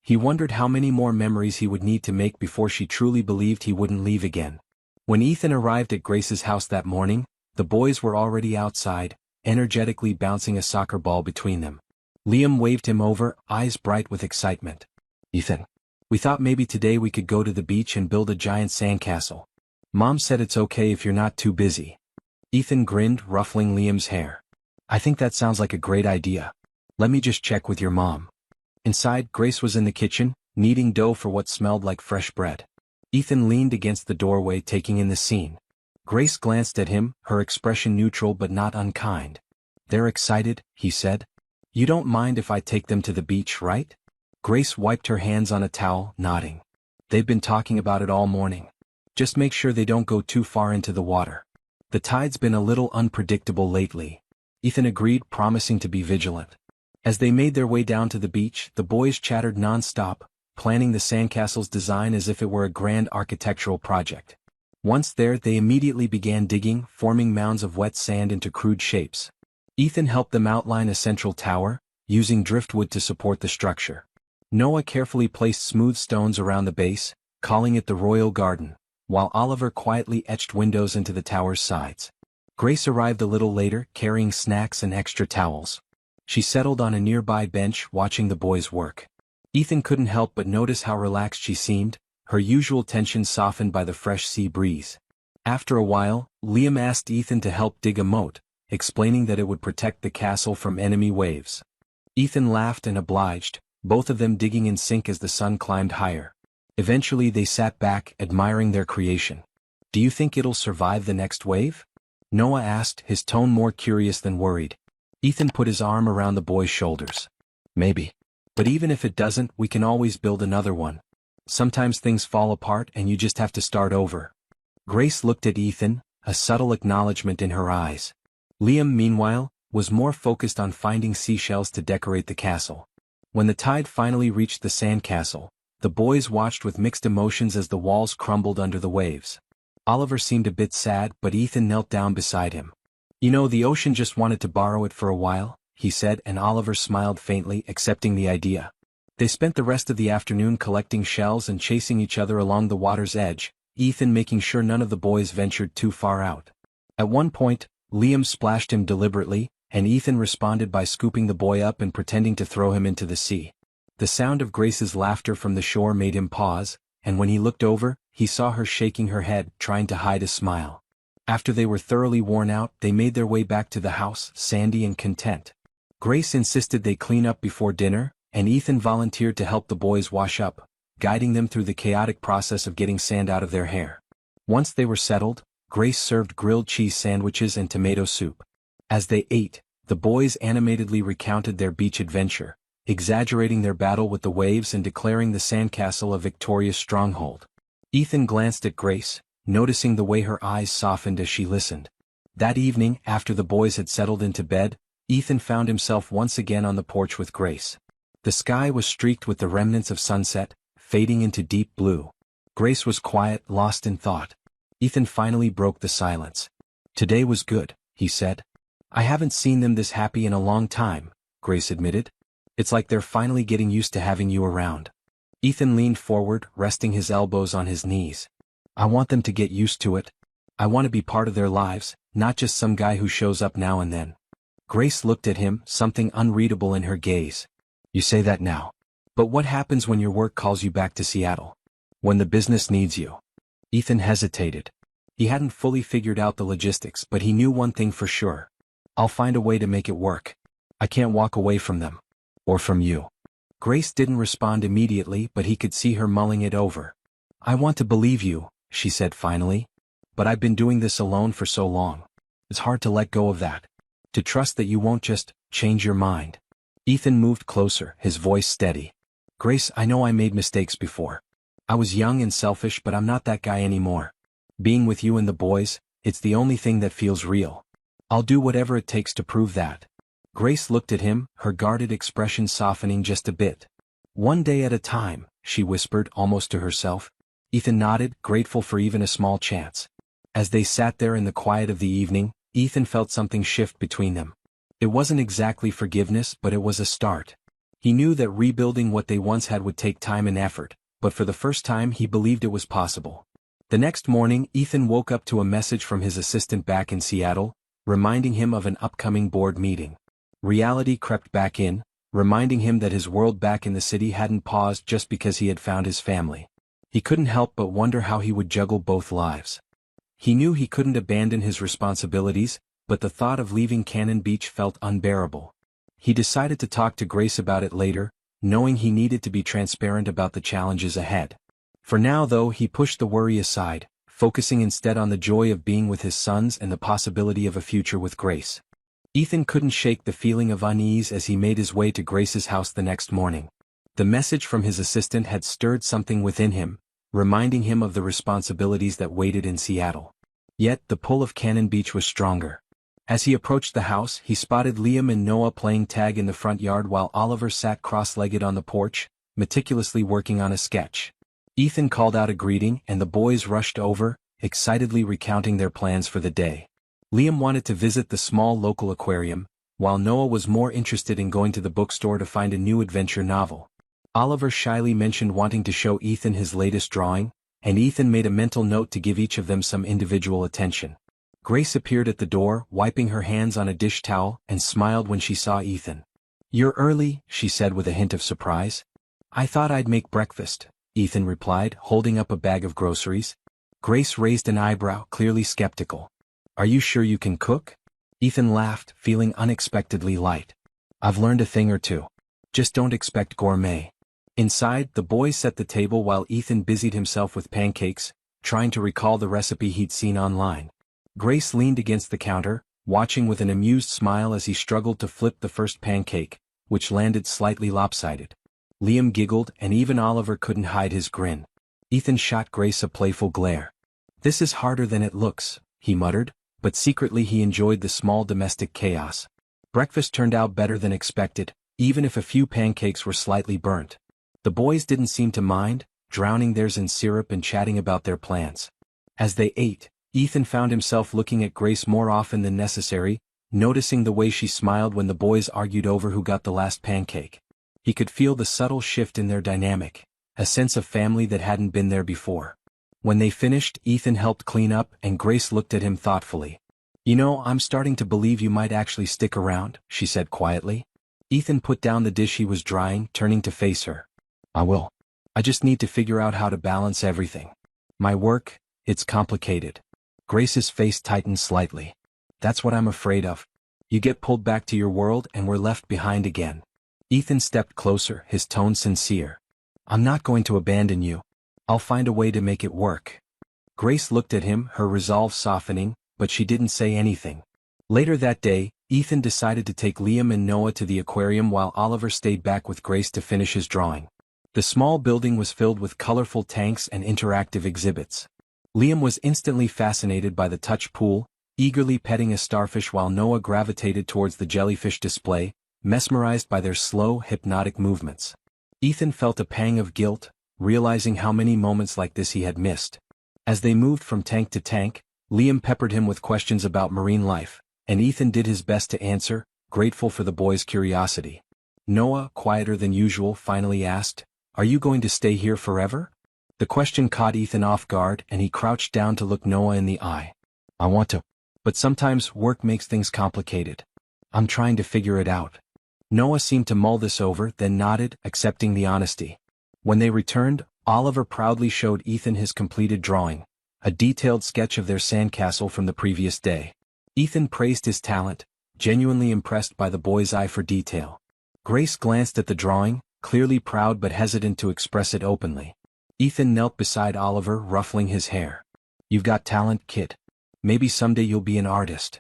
Speaker 1: He wondered how many more memories he would need to make before she truly believed he wouldn't leave again. When Ethan arrived at Grace's house that morning, the boys were already outside, energetically bouncing a soccer ball between them. Liam waved him over, eyes bright with excitement. Ethan, we thought maybe today we could go to the beach and build a giant sandcastle. Mom said it's okay if you're not too busy. Ethan grinned, ruffling Liam's hair. I think that sounds like a great idea. Let me just check with your mom. Inside, Grace was in the kitchen, kneading dough for what smelled like fresh bread. Ethan leaned against the doorway, taking in the scene. Grace glanced at him, her expression neutral but not unkind. They're excited, he said. You don't mind if I take them to the beach, right? Grace wiped her hands on a towel, nodding. They've been talking about it all morning. Just make sure they don't go too far into the water. The tide's been a little unpredictable lately. Ethan agreed, promising to be vigilant. As they made their way down to the beach, the boys chattered non-stop, planning the sandcastle's design as if it were a grand architectural project. Once there, they immediately began digging, forming mounds of wet sand into crude shapes. Ethan helped them outline a central tower, using driftwood to support the structure. Noah carefully placed smooth stones around the base, calling it the royal garden, while Oliver quietly etched windows into the tower's sides. Grace arrived a little later, carrying snacks and extra towels. She settled on a nearby bench, watching the boys work. Ethan couldn't help but notice how relaxed she seemed, her usual tension softened by the fresh sea breeze. After a while, Liam asked Ethan to help dig a moat, explaining that it would protect the castle from enemy waves. Ethan laughed and obliged, both of them digging in sync as the sun climbed higher. Eventually they sat back, admiring their creation. "Do you think it'll survive the next wave?" Noah asked, his tone more curious than worried. Ethan put his arm around the boy's shoulders. "Maybe. But even if it doesn't, we can always build another one. Sometimes things fall apart and you just have to start over." Grace looked at Ethan, a subtle acknowledgement in her eyes. Liam, meanwhile, was more focused on finding seashells to decorate the castle. When the tide finally reached the sandcastle, the boys watched with mixed emotions as the walls crumbled under the waves. Oliver seemed a bit sad, but Ethan knelt down beside him. "You know, the ocean just wanted to borrow it for a while," he said, and Oliver smiled faintly, accepting the idea. They spent the rest of the afternoon collecting shells and chasing each other along the water's edge, Ethan making sure none of the boys ventured too far out. At one point, Liam splashed him deliberately, and Ethan responded by scooping the boy up and pretending to throw him into the sea. The sound of Grace's laughter from the shore made him pause, and when he looked over, he saw her shaking her head, trying to hide a smile. After they were thoroughly worn out, they made their way back to the house, sandy and content. Grace insisted they clean up before dinner, and Ethan volunteered to help the boys wash up, guiding them through the chaotic process of getting sand out of their hair. Once they were settled, Grace served grilled cheese sandwiches and tomato soup. As they ate, the boys animatedly recounted their beach adventure, exaggerating their battle with the waves and declaring the sandcastle a victorious stronghold. Ethan glanced at Grace, noticing the way her eyes softened as she listened. That evening, after the boys had settled into bed, Ethan found himself once again on the porch with Grace. The sky was streaked with the remnants of sunset, fading into deep blue. Grace was quiet, lost in thought. Ethan finally broke the silence. "Today was good," he said. "I haven't seen them this happy in a long time," Grace admitted. "It's like they're finally getting used to having you around." Ethan leaned forward, resting his elbows on his knees. "I want them to get used to it. I want to be part of their lives, not just some guy who shows up now and then." Grace looked at him, something unreadable in her gaze. "You say that now. But what happens when your work calls you back to Seattle? When the business needs you?" Ethan hesitated. He hadn't fully figured out the logistics, but he knew one thing for sure. "I'll find a way to make it work. I can't walk away from them. Or from you." Grace didn't respond immediately, but he could see her mulling it over. "I want to believe you," she said finally. "But I've been doing this alone for so long. It's hard to let go of that. To trust that you won't just change your mind." Ethan moved closer, his voice steady. "Grace, I know I made mistakes before. I was young and selfish, but I'm not that guy anymore. Being with you and the boys, it's the only thing that feels real. I'll do whatever it takes to prove that." Grace looked at him, her guarded expression softening just a bit. "One day at a time," she whispered, almost to herself. Ethan nodded, grateful for even a small chance. As they sat there in the quiet of the evening, Ethan felt something shift between them. It wasn't exactly forgiveness, but it was a start. He knew that rebuilding what they once had would take time and effort, but for the first time he believed it was possible. The next morning, Ethan woke up to a message from his assistant back in Seattle, reminding him of an upcoming board meeting. Reality crept back in, reminding him that his world back in the city hadn't paused just because he had found his family. He couldn't help but wonder how he would juggle both lives. He knew he couldn't abandon his responsibilities, but the thought of leaving Cannon Beach felt unbearable. He decided to talk to Grace about it later, knowing he needed to be transparent about the challenges ahead. For now, though, he pushed the worry aside, focusing instead on the joy of being with his sons and the possibility of a future with Grace. Ethan couldn't shake the feeling of unease as he made his way to Grace's house the next morning. The message from his assistant had stirred something within him, reminding him of the responsibilities that waited in Seattle. Yet the pull of Cannon Beach was stronger. As he approached the house, he spotted Liam and Noah playing tag in the front yard while Oliver sat cross-legged on the porch, meticulously working on a sketch. Ethan called out a greeting and the boys rushed over, excitedly recounting their plans for the day. Liam wanted to visit the small local aquarium, while Noah was more interested in going to the bookstore to find a new adventure novel. Oliver shyly mentioned wanting to show Ethan his latest drawing, and Ethan made a mental note to give each of them some individual attention. Grace appeared at the door, wiping her hands on a dish towel, and smiled when she saw Ethan. "You're early," she said with a hint of surprise. "I thought I'd make breakfast," Ethan replied, holding up a bag of groceries. Grace raised an eyebrow, clearly skeptical. "Are you sure you can cook?" Ethan laughed, feeling unexpectedly light. "I've learned a thing or two. Just don't expect gourmet." Inside, the boys set the table while Ethan busied himself with pancakes, trying to recall the recipe he'd seen online. Grace leaned against the counter, watching with an amused smile as he struggled to flip the first pancake, which landed slightly lopsided. Liam giggled, and even Oliver couldn't hide his grin. Ethan shot Grace a playful glare. "This is harder than it looks," he muttered, but secretly he enjoyed the small domestic chaos. Breakfast turned out better than expected, even if a few pancakes were slightly burnt. The boys didn't seem to mind, drowning theirs in syrup and chatting about their plans. As they ate, Ethan found himself looking at Grace more often than necessary, noticing the way she smiled when the boys argued over who got the last pancake. He could feel the subtle shift in their dynamic, a sense of family that hadn't been there before. When they finished, Ethan helped clean up and Grace looked at him thoughtfully. "You know, I'm starting to believe you might actually stick around," she said quietly. Ethan put down the dish he was drying, turning to face her. "I will. I just need to figure out how to balance everything. My work, it's complicated." Grace's face tightened slightly. "That's what I'm afraid of. You get pulled back to your world and we're left behind again." Ethan stepped closer, his tone sincere. "I'm not going to abandon you. I'll find a way to make it work." Grace looked at him, her resolve softening, but she didn't say anything. Later that day, Ethan decided to take Liam and Noah to the aquarium while Oliver stayed back with Grace to finish his drawing. The small building was filled with colorful tanks and interactive exhibits. Liam was instantly fascinated by the touch pool, eagerly petting a starfish while Noah gravitated towards the jellyfish display, mesmerized by their slow, hypnotic movements. Ethan felt a pang of guilt, realizing how many moments like this he had missed. As they moved from tank to tank, Liam peppered him with questions about marine life, and Ethan did his best to answer, grateful for the boys' curiosity. Noah, quieter than usual, finally asked, "Are you going to stay here forever?" The question caught Ethan off guard and he crouched down to look Noah in the eye. "I want to. But sometimes work makes things complicated. I'm trying to figure it out." Noah seemed to mull this over, then nodded, accepting the honesty. When they returned, Oliver proudly showed Ethan his completed drawing, a detailed sketch of their sandcastle from the previous day. Ethan praised his talent, genuinely impressed by the boy's eye for detail. Grace glanced at the drawing, clearly proud but hesitant to express it openly. Ethan knelt beside Oliver, ruffling his hair. "You've got talent, kid. Maybe someday you'll be an artist."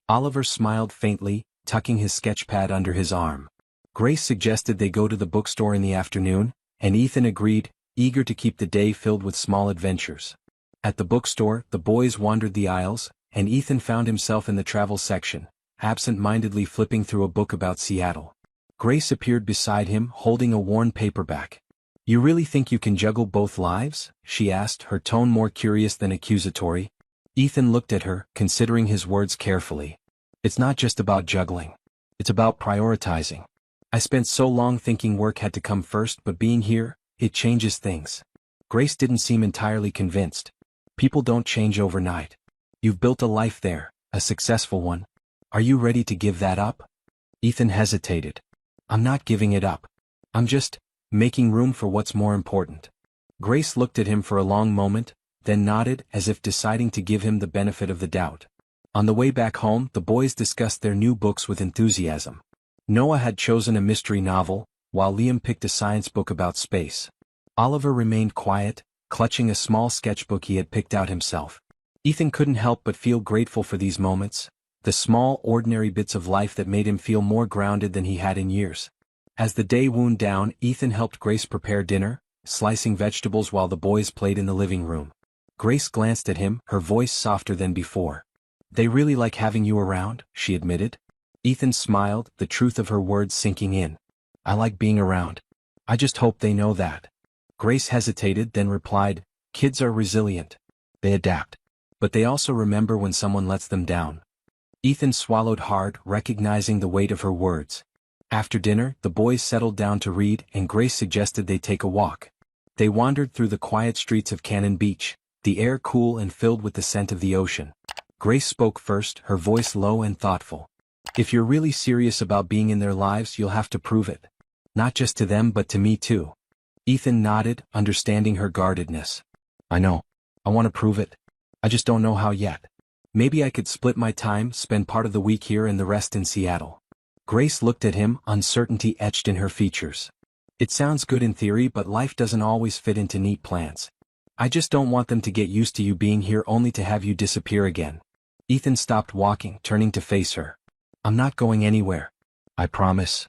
Speaker 1: Oliver smiled faintly, tucking his sketchpad under his arm. Grace suggested they go to the bookstore in the afternoon, and Ethan agreed, eager to keep the day filled with small adventures. At the bookstore, the boys wandered the aisles, and Ethan found himself in the travel section, absent-mindedly flipping through a book about Seattle. Grace appeared beside him, holding a worn paperback. "You really think you can juggle both lives?" she asked, her tone more curious than accusatory. Ethan looked at her, considering his words carefully. "It's not just about juggling. It's about prioritizing. I spent so long thinking work had to come first, but being here, it changes things." Grace didn't seem entirely convinced. "People don't change overnight. You've built a life there, a successful one. Are you ready to give that up?" Ethan hesitated. "I'm not giving it up. I'm just making room for what's more important." Grace looked at him for a long moment, then nodded as if deciding to give him the benefit of the doubt. On the way back home, the boys discussed their new books with enthusiasm. Noah had chosen a mystery novel, while Liam picked a science book about space. Oliver remained quiet, clutching a small sketchbook he had picked out himself. Ethan couldn't help but feel grateful for these moments, the small, ordinary bits of life that made him feel more grounded than he had in years. As the day wound down, Ethan helped Grace prepare dinner, slicing vegetables while the boys played in the living room. Grace glanced at him, her voice softer than before. "They really like having you around," she admitted. Ethan smiled, the truth of her words sinking in. "I like being around. I just hope they know that." Grace hesitated, then replied, "Kids are resilient. They adapt. but they also remember when someone lets them down. Ethan swallowed hard, recognizing the weight of her words. After dinner, the boys settled down to read, and Grace suggested they take a walk. They wandered through the quiet streets of Cannon Beach, the air cool and filled with the scent of the ocean. Grace spoke first, her voice low and thoughtful. "If you're really serious about being in their lives, you'll have to prove it. Not just to them but to me too." Ethan nodded, understanding her guardedness. "I know. I want to prove it. I just don't know how yet. Maybe I could split my time, spend part of the week here and the rest in Seattle." Grace looked at him, uncertainty etched in her features. "It sounds good in theory, but life doesn't always fit into neat plans. I just don't want them to get used to you being here only to have you disappear again." Ethan stopped walking, turning to face her. "I'm not going anywhere. I promise."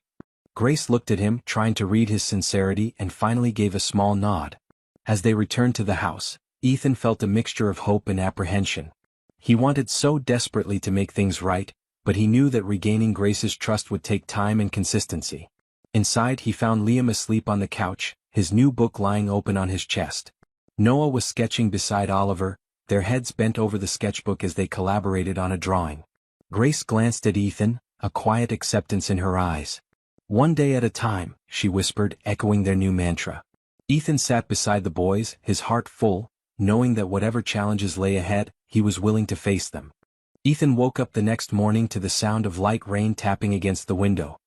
Speaker 1: Grace looked at him, trying to read his sincerity, and finally gave a small nod. As they returned to the house, Ethan felt a mixture of hope and apprehension. He wanted so desperately to make things right, but he knew that regaining Grace's trust would take time and consistency. Inside, he found Liam asleep on the couch, his new book lying open on his chest. Noah was sketching beside Oliver, their heads bent over the sketchbook as they collaborated on a drawing. Grace glanced at Ethan, a quiet acceptance in her eyes. "One day at a time," she whispered, echoing their new mantra. Ethan sat beside the boys, his heart full, knowing that whatever challenges lay ahead, he was willing to face them. Ethan woke up the next morning to the sound of light rain tapping against the window.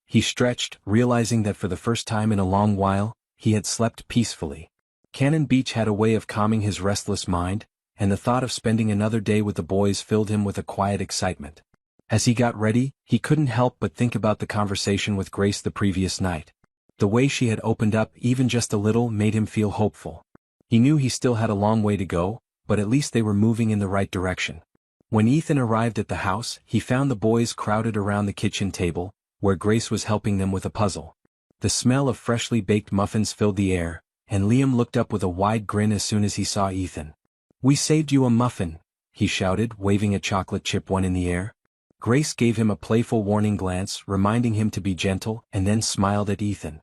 Speaker 1: He stretched, realizing that for the first time in a long while, he had slept peacefully. Cannon Beach had a way of calming his restless mind, and the thought of spending another day with the boys filled him with a quiet excitement. As he got ready, he couldn't help but think about the conversation with Grace the previous night. The way she had opened up even just a little made him feel hopeful. He knew he still had a long way to go, but at least they were moving in the right direction. When Ethan arrived at the house, he found the boys crowded around the kitchen table, where Grace was helping them with a puzzle. The smell of freshly baked muffins filled the air, and Liam looked up with a wide grin as soon as he saw Ethan. "We saved you a muffin," he shouted, waving a chocolate chip one in the air. Grace gave him a playful warning glance, reminding him to be gentle, and then smiled at Ethan.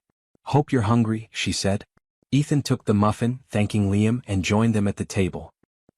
Speaker 1: "Hope you're hungry," she said. Ethan took the muffin, thanking Liam, and joined them at the table.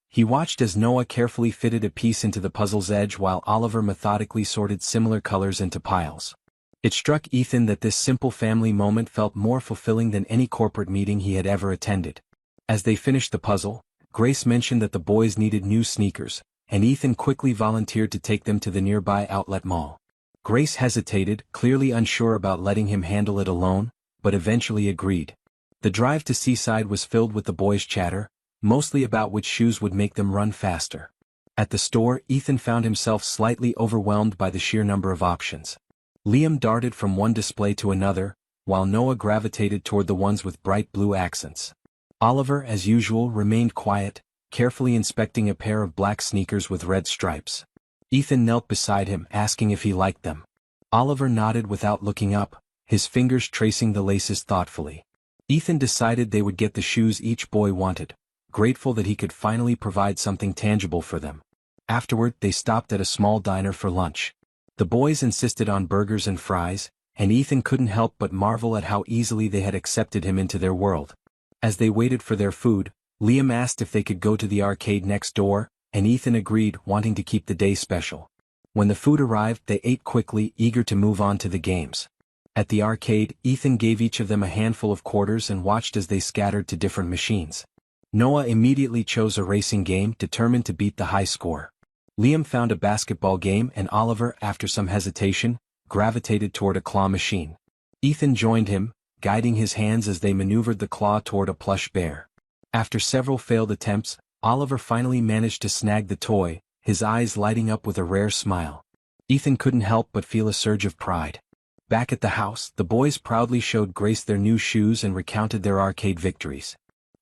Speaker 1: He watched as Noah carefully fitted a piece into the puzzle's edge while Oliver methodically sorted similar colors into piles. It struck Ethan that this simple family moment felt more fulfilling than any corporate meeting he had ever attended. As they finished the puzzle, Grace mentioned that the boys needed new sneakers, and Ethan quickly volunteered to take them to the nearby outlet mall. Grace hesitated, clearly unsure about letting him handle it alone, but eventually agreed. The drive to Seaside was filled with the boys' chatter, mostly about which shoes would make them run faster. At the store, Ethan found himself slightly overwhelmed by the sheer number of options. Liam darted from one display to another, while Noah gravitated toward the ones with bright blue accents. Oliver, as usual, remained quiet, carefully inspecting a pair of black sneakers with red stripes. Ethan knelt beside him, asking if he liked them. Oliver nodded without looking up, his fingers tracing the laces thoughtfully. Ethan decided they would get the shoes each boy wanted, grateful that he could finally provide something tangible for them. Afterward, they stopped at a small diner for lunch. The boys insisted on burgers and fries, and Ethan couldn't help but marvel at how easily they had accepted him into their world. As they waited for their food, Liam asked if they could go to the arcade next door, and Ethan agreed, wanting to keep the day special. When the food arrived, they ate quickly, eager to move on to the games. At the arcade, Ethan gave each of them a handful of quarters and watched as they scattered to different machines. Noah immediately chose a racing game, determined to beat the high score. Liam found a basketball game, and Oliver, after some hesitation, gravitated toward a claw machine. Ethan joined him, guiding his hands as they maneuvered the claw toward a plush bear. After several failed attempts, Oliver finally managed to snag the toy, his eyes lighting up with a rare smile. Ethan couldn't help but feel a surge of pride. Back at the house, the boys proudly showed Grace their new shoes and recounted their arcade victories.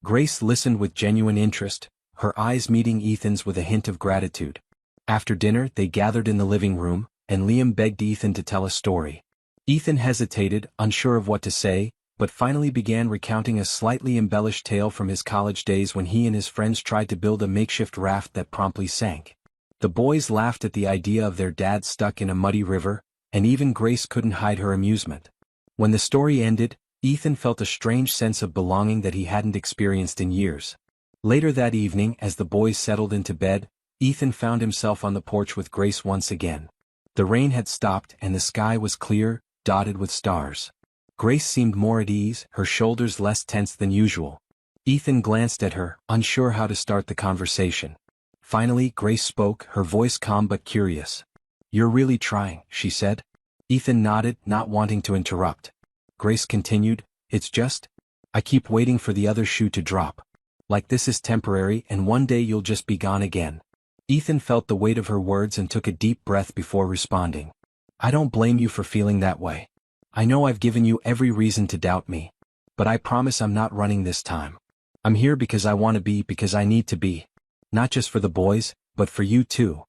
Speaker 1: Grace listened with genuine interest, her eyes meeting Ethan's with a hint of gratitude. After dinner, they gathered in the living room, and Liam begged Ethan to tell a story. Ethan hesitated, unsure of what to say, but finally began recounting a slightly embellished tale from his college days when he and his friends tried to build a makeshift raft that promptly sank. The boys laughed at the idea of their dad stuck in a muddy river, and even Grace couldn't hide her amusement. When the story ended, Ethan felt a strange sense of belonging that he hadn't experienced in years. Later that evening, as the boys settled into bed, Ethan found himself on the porch with Grace once again. The rain had stopped and the sky was clear, dotted with stars. Grace seemed more at ease, her shoulders less tense than usual. Ethan glanced at her, unsure how to start the conversation. Finally, Grace spoke, her voice calm but curious. "You're really trying," she said. Ethan nodded, not wanting to interrupt. Grace continued, "It's just, I keep waiting for the other shoe to drop. Like this is temporary and one day you'll just be gone again." Ethan felt the weight of her words and took a deep breath before responding. "I don't blame you for feeling that way. I know I've given you every reason to doubt me. But I promise I'm not running this time. I'm here because I want to be, because I need to be. Not just for the boys, but for you too."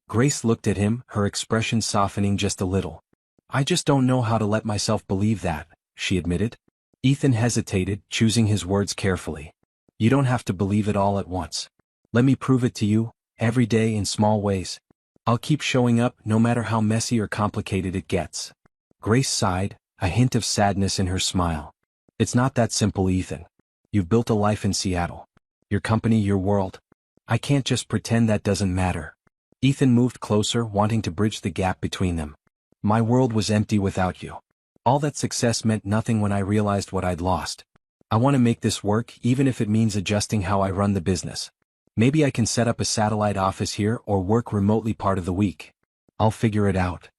Speaker 1: Grace looked at him, her expression softening just a little. "I just don't know how to let myself believe that," she admitted. Ethan hesitated, choosing his words carefully. "You don't have to believe it all at once. Let me prove it to you, every day in small ways. I'll keep showing up no matter how messy or complicated it gets." Grace sighed, a hint of sadness in her smile. "It's not that simple, Ethan. You've built a life in Seattle. Your company, your world. I can't just pretend that doesn't matter." Ethan moved closer, wanting to bridge the gap between them. "My world was empty without you. All that success meant nothing when I realized what I'd lost. I want to make this work, even if it means adjusting how I run the business. Maybe I can set up a satellite office here or work remotely part of the week. I'll figure it out."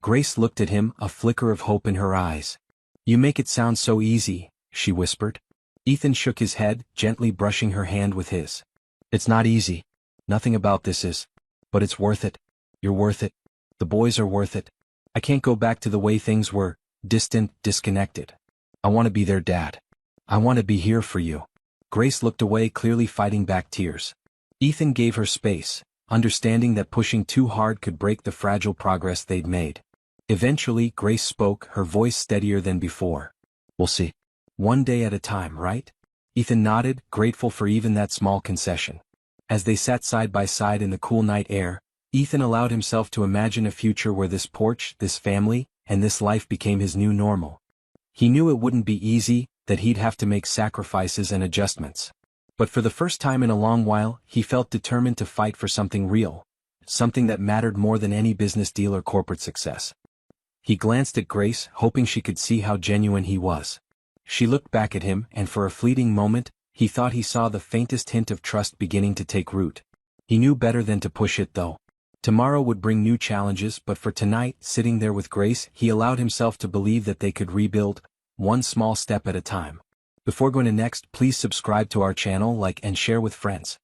Speaker 1: Grace looked at him, a flicker of hope in her eyes. "You make it sound so easy," she whispered. Ethan shook his head, gently brushing her hand with his. "It's not easy. Nothing about this is. But it's worth it. You're worth it. The boys are worth it. I can't go back to the way things were, distant, disconnected. I want to be their dad. I want to be here for you." Grace looked away, clearly fighting back tears. Ethan gave her space, understanding that pushing too hard could break the fragile progress they'd made. Eventually, Grace spoke, her voice steadier than before. "We'll see. One day at a time, right?" Ethan nodded, grateful for even that small concession. As they sat side by side in the cool night air, Ethan allowed himself to imagine a future where this porch, this family, and this life became his new normal. He knew it wouldn't be easy, that he'd have to make sacrifices and adjustments. But for the first time in a long while, he felt determined to fight for something real, something that mattered more than any business deal or corporate success. He glanced at Grace, hoping she could see how genuine he was. She looked back at him, and for a fleeting moment, he thought he saw the faintest hint of trust beginning to take root. He knew better than to push it, though. Tomorrow would bring new challenges, but for tonight, sitting there with Grace, he allowed himself to believe that they could rebuild, one small step at a time. Before going to next, please subscribe to our channel, like and share with friends.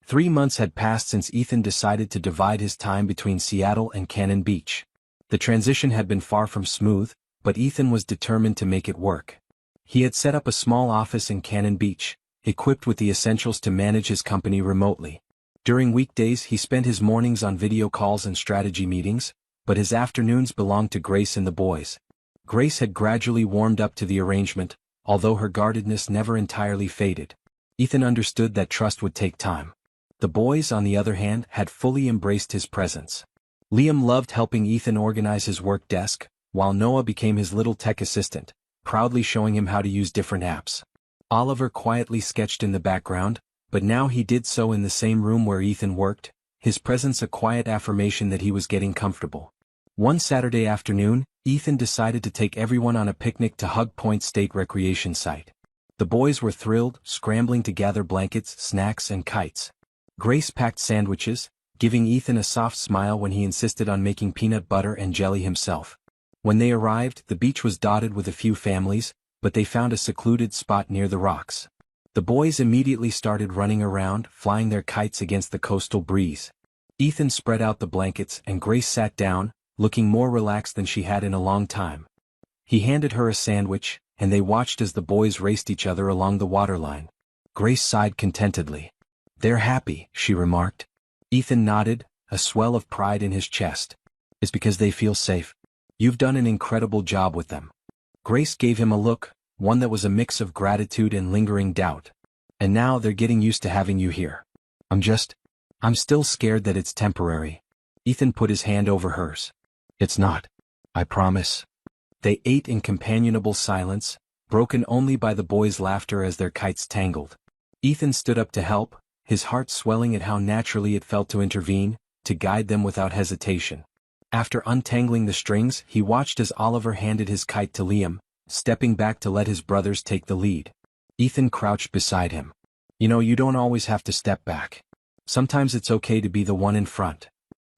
Speaker 1: 3 months had passed since Ethan decided to divide his time between Seattle and Cannon Beach. The transition had been far from smooth, but Ethan was determined to make it work. He had set up a small office in Cannon Beach, equipped with the essentials to manage his company remotely. During weekdays he spent his mornings on video calls and strategy meetings, but his afternoons belonged to Grace and the boys. Grace had gradually warmed up to the arrangement, although her guardedness never entirely faded. Ethan understood that trust would take time. The boys, on the other hand, had fully embraced his presence. Liam loved helping Ethan organize his work desk, while Noah became his little tech assistant, proudly showing him how to use different apps. Oliver quietly sketched in the background, but now he did so in the same room where Ethan worked, his presence a quiet affirmation that he was getting comfortable. One Saturday afternoon, Ethan decided to take everyone on a picnic to Hug Point State Recreation Site. The boys were thrilled, scrambling to gather blankets, snacks, and kites. Grace packed sandwiches, giving Ethan a soft smile when he insisted on making peanut butter and jelly himself. When they arrived, the beach was dotted with a few families, but they found a secluded spot near the rocks. The boys immediately started running around, flying their kites against the coastal breeze. Ethan spread out the blankets and Grace sat down, looking more relaxed than she had in a long time. He handed her a sandwich, and they watched as the boys raced each other along the waterline. Grace sighed contentedly. "They're happy," she remarked. Ethan nodded, a swell of pride in his chest. "It's because they feel safe. You've done an incredible job with them." Grace gave him a look, one that was a mix of gratitude and lingering doubt. "And now they're getting used to having you here. I'm still scared that it's temporary." Ethan put his hand over hers. "It's not. I promise." They ate in companionable silence, broken only by the boys' laughter as their kites tangled. Ethan stood up to help, his heart swelling at how naturally it felt to intervene, to guide them without hesitation. After untangling the strings, he watched as Oliver handed his kite to Liam, stepping back to let his brothers take the lead. Ethan crouched beside him. You know, you don't always have to step back. Sometimes it's okay to be the one in front.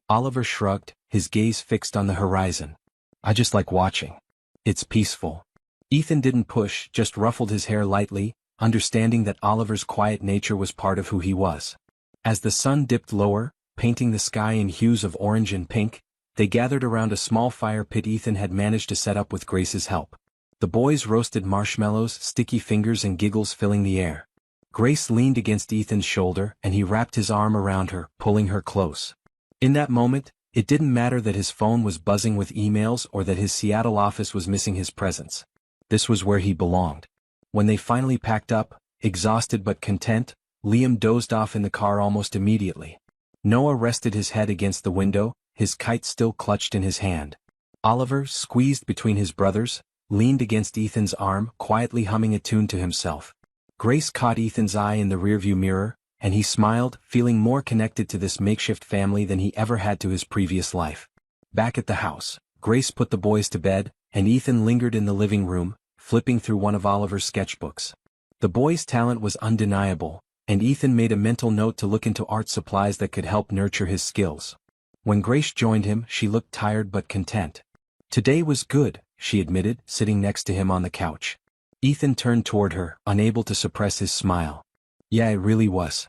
Speaker 1: Oliver shrugged, his gaze fixed on the horizon. I just like watching. It's peaceful. Ethan didn't push, just ruffled his hair lightly, understanding that Oliver's quiet nature was part of who he was. As the sun dipped lower, painting the sky in hues of orange and pink, they gathered around a small fire pit Ethan had managed to set up with Grace's help. The boys roasted marshmallows, sticky fingers and giggles filling the air. Grace leaned against Ethan's shoulder and he wrapped his arm around her, pulling her close. In that moment, it didn't matter that his phone was buzzing with emails or that his Seattle office was missing his presence. This was where he belonged. When they finally packed up, exhausted but content, Liam dozed off in the car almost immediately. Noah rested his head against the window, his kite still clutched in his hand. Oliver, squeezed between his brothers, leaned against Ethan's arm, quietly humming a tune to himself. Grace caught Ethan's eye in the rearview mirror, and he smiled, feeling more connected to this makeshift family than he ever had to his previous life. Back at the house, Grace put the boys to bed, and Ethan lingered in the living room, flipping through one of Oliver's sketchbooks. The boy's talent was undeniable, and Ethan made a mental note to look into art supplies that could help nurture his skills. When Grace joined him, she looked tired but content. Today was good, she admitted, sitting next to him on the couch. Ethan turned toward her, unable to suppress his smile. Yeah, it really was.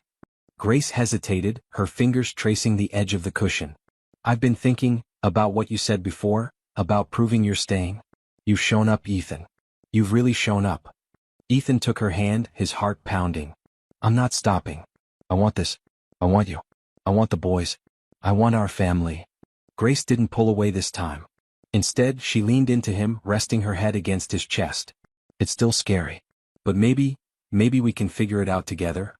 Speaker 1: Grace hesitated, her fingers tracing the edge of the cushion. I've been thinking about what you said before, about proving you're staying. You've shown up, Ethan. You've really shown up. Ethan took her hand, his heart pounding. I'm not stopping. I want this. I want you. I want the boys. I want our family. Grace didn't pull away this time. Instead, she leaned into him, resting her head against his chest. It's still scary. But maybe we can figure it out together.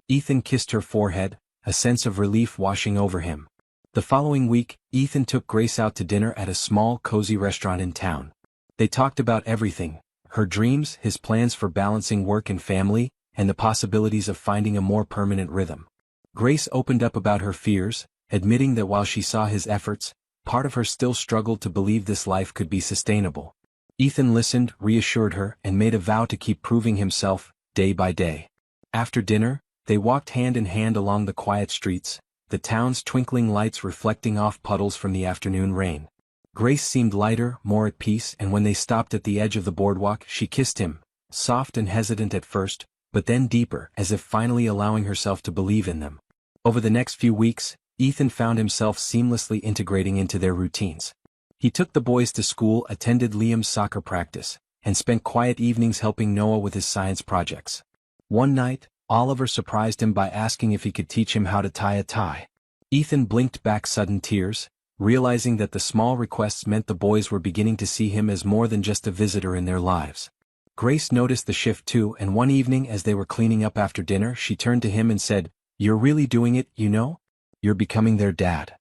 Speaker 1: Ethan kissed her forehead, a sense of relief washing over him. The following week, Ethan took Grace out to dinner at a small, cozy restaurant in town. They talked about everything. Her dreams, his plans for balancing work and family, and the possibilities of finding a more permanent rhythm. Grace opened up about her fears, admitting that while she saw his efforts, part of her still struggled to believe this life could be sustainable. Ethan listened, reassured her, and made a vow to keep proving himself, day by day. After dinner, they walked hand in hand along the quiet streets, the town's twinkling lights reflecting off puddles from the afternoon rain. Grace seemed lighter, more at peace, and when they stopped at the edge of the boardwalk, she kissed him, soft and hesitant at first, but then deeper, as if finally allowing herself to believe in them. Over the next few weeks, Ethan found himself seamlessly integrating into their routines. He took the boys to school, attended Liam's soccer practice, and spent quiet evenings helping Noah with his science projects. One night, Oliver surprised him by asking if he could teach him how to tie a tie. Ethan blinked back sudden tears, realizing that the small requests meant the boys were beginning to see him as more than just a visitor in their lives. Grace noticed the shift too, and one evening as they were cleaning up after dinner, she turned to him and said, "You're really doing it, you know? You're becoming their dad."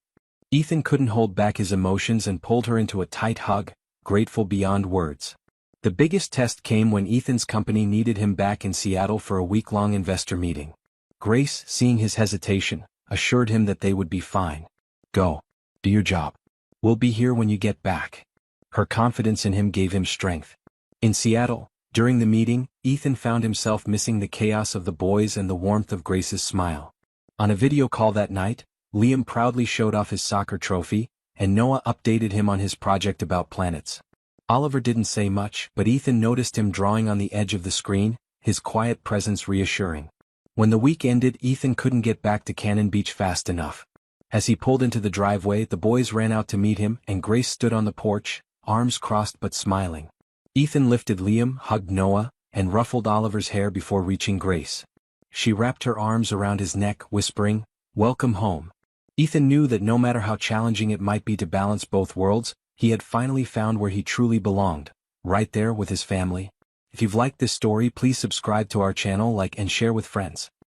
Speaker 1: Ethan couldn't hold back his emotions and pulled her into a tight hug, grateful beyond words. The biggest test came when Ethan's company needed him back in Seattle for a week-long investor meeting. Grace, seeing his hesitation, assured him that they would be fine. "Go. Do your job. We'll be here when you get back." Her confidence in him gave him strength. In Seattle, during the meeting, Ethan found himself missing the chaos of the boys and the warmth of Grace's smile. On a video call that night, Liam proudly showed off his soccer trophy, and Noah updated him on his project about planets. Oliver didn't say much, but Ethan noticed him drawing on the edge of the screen, his quiet presence reassuring. When the week ended, Ethan couldn't get back to Cannon Beach fast enough. As he pulled into the driveway, the boys ran out to meet him, and Grace stood on the porch, arms crossed but smiling. Ethan lifted Liam, hugged Noah, and ruffled Oliver's hair before reaching Grace. She wrapped her arms around his neck, whispering, "Welcome home." Ethan knew that no matter how challenging it might be to balance both worlds, he had finally found where he truly belonged, right there with his family. If you've liked this story, please subscribe to our channel, like and share with friends.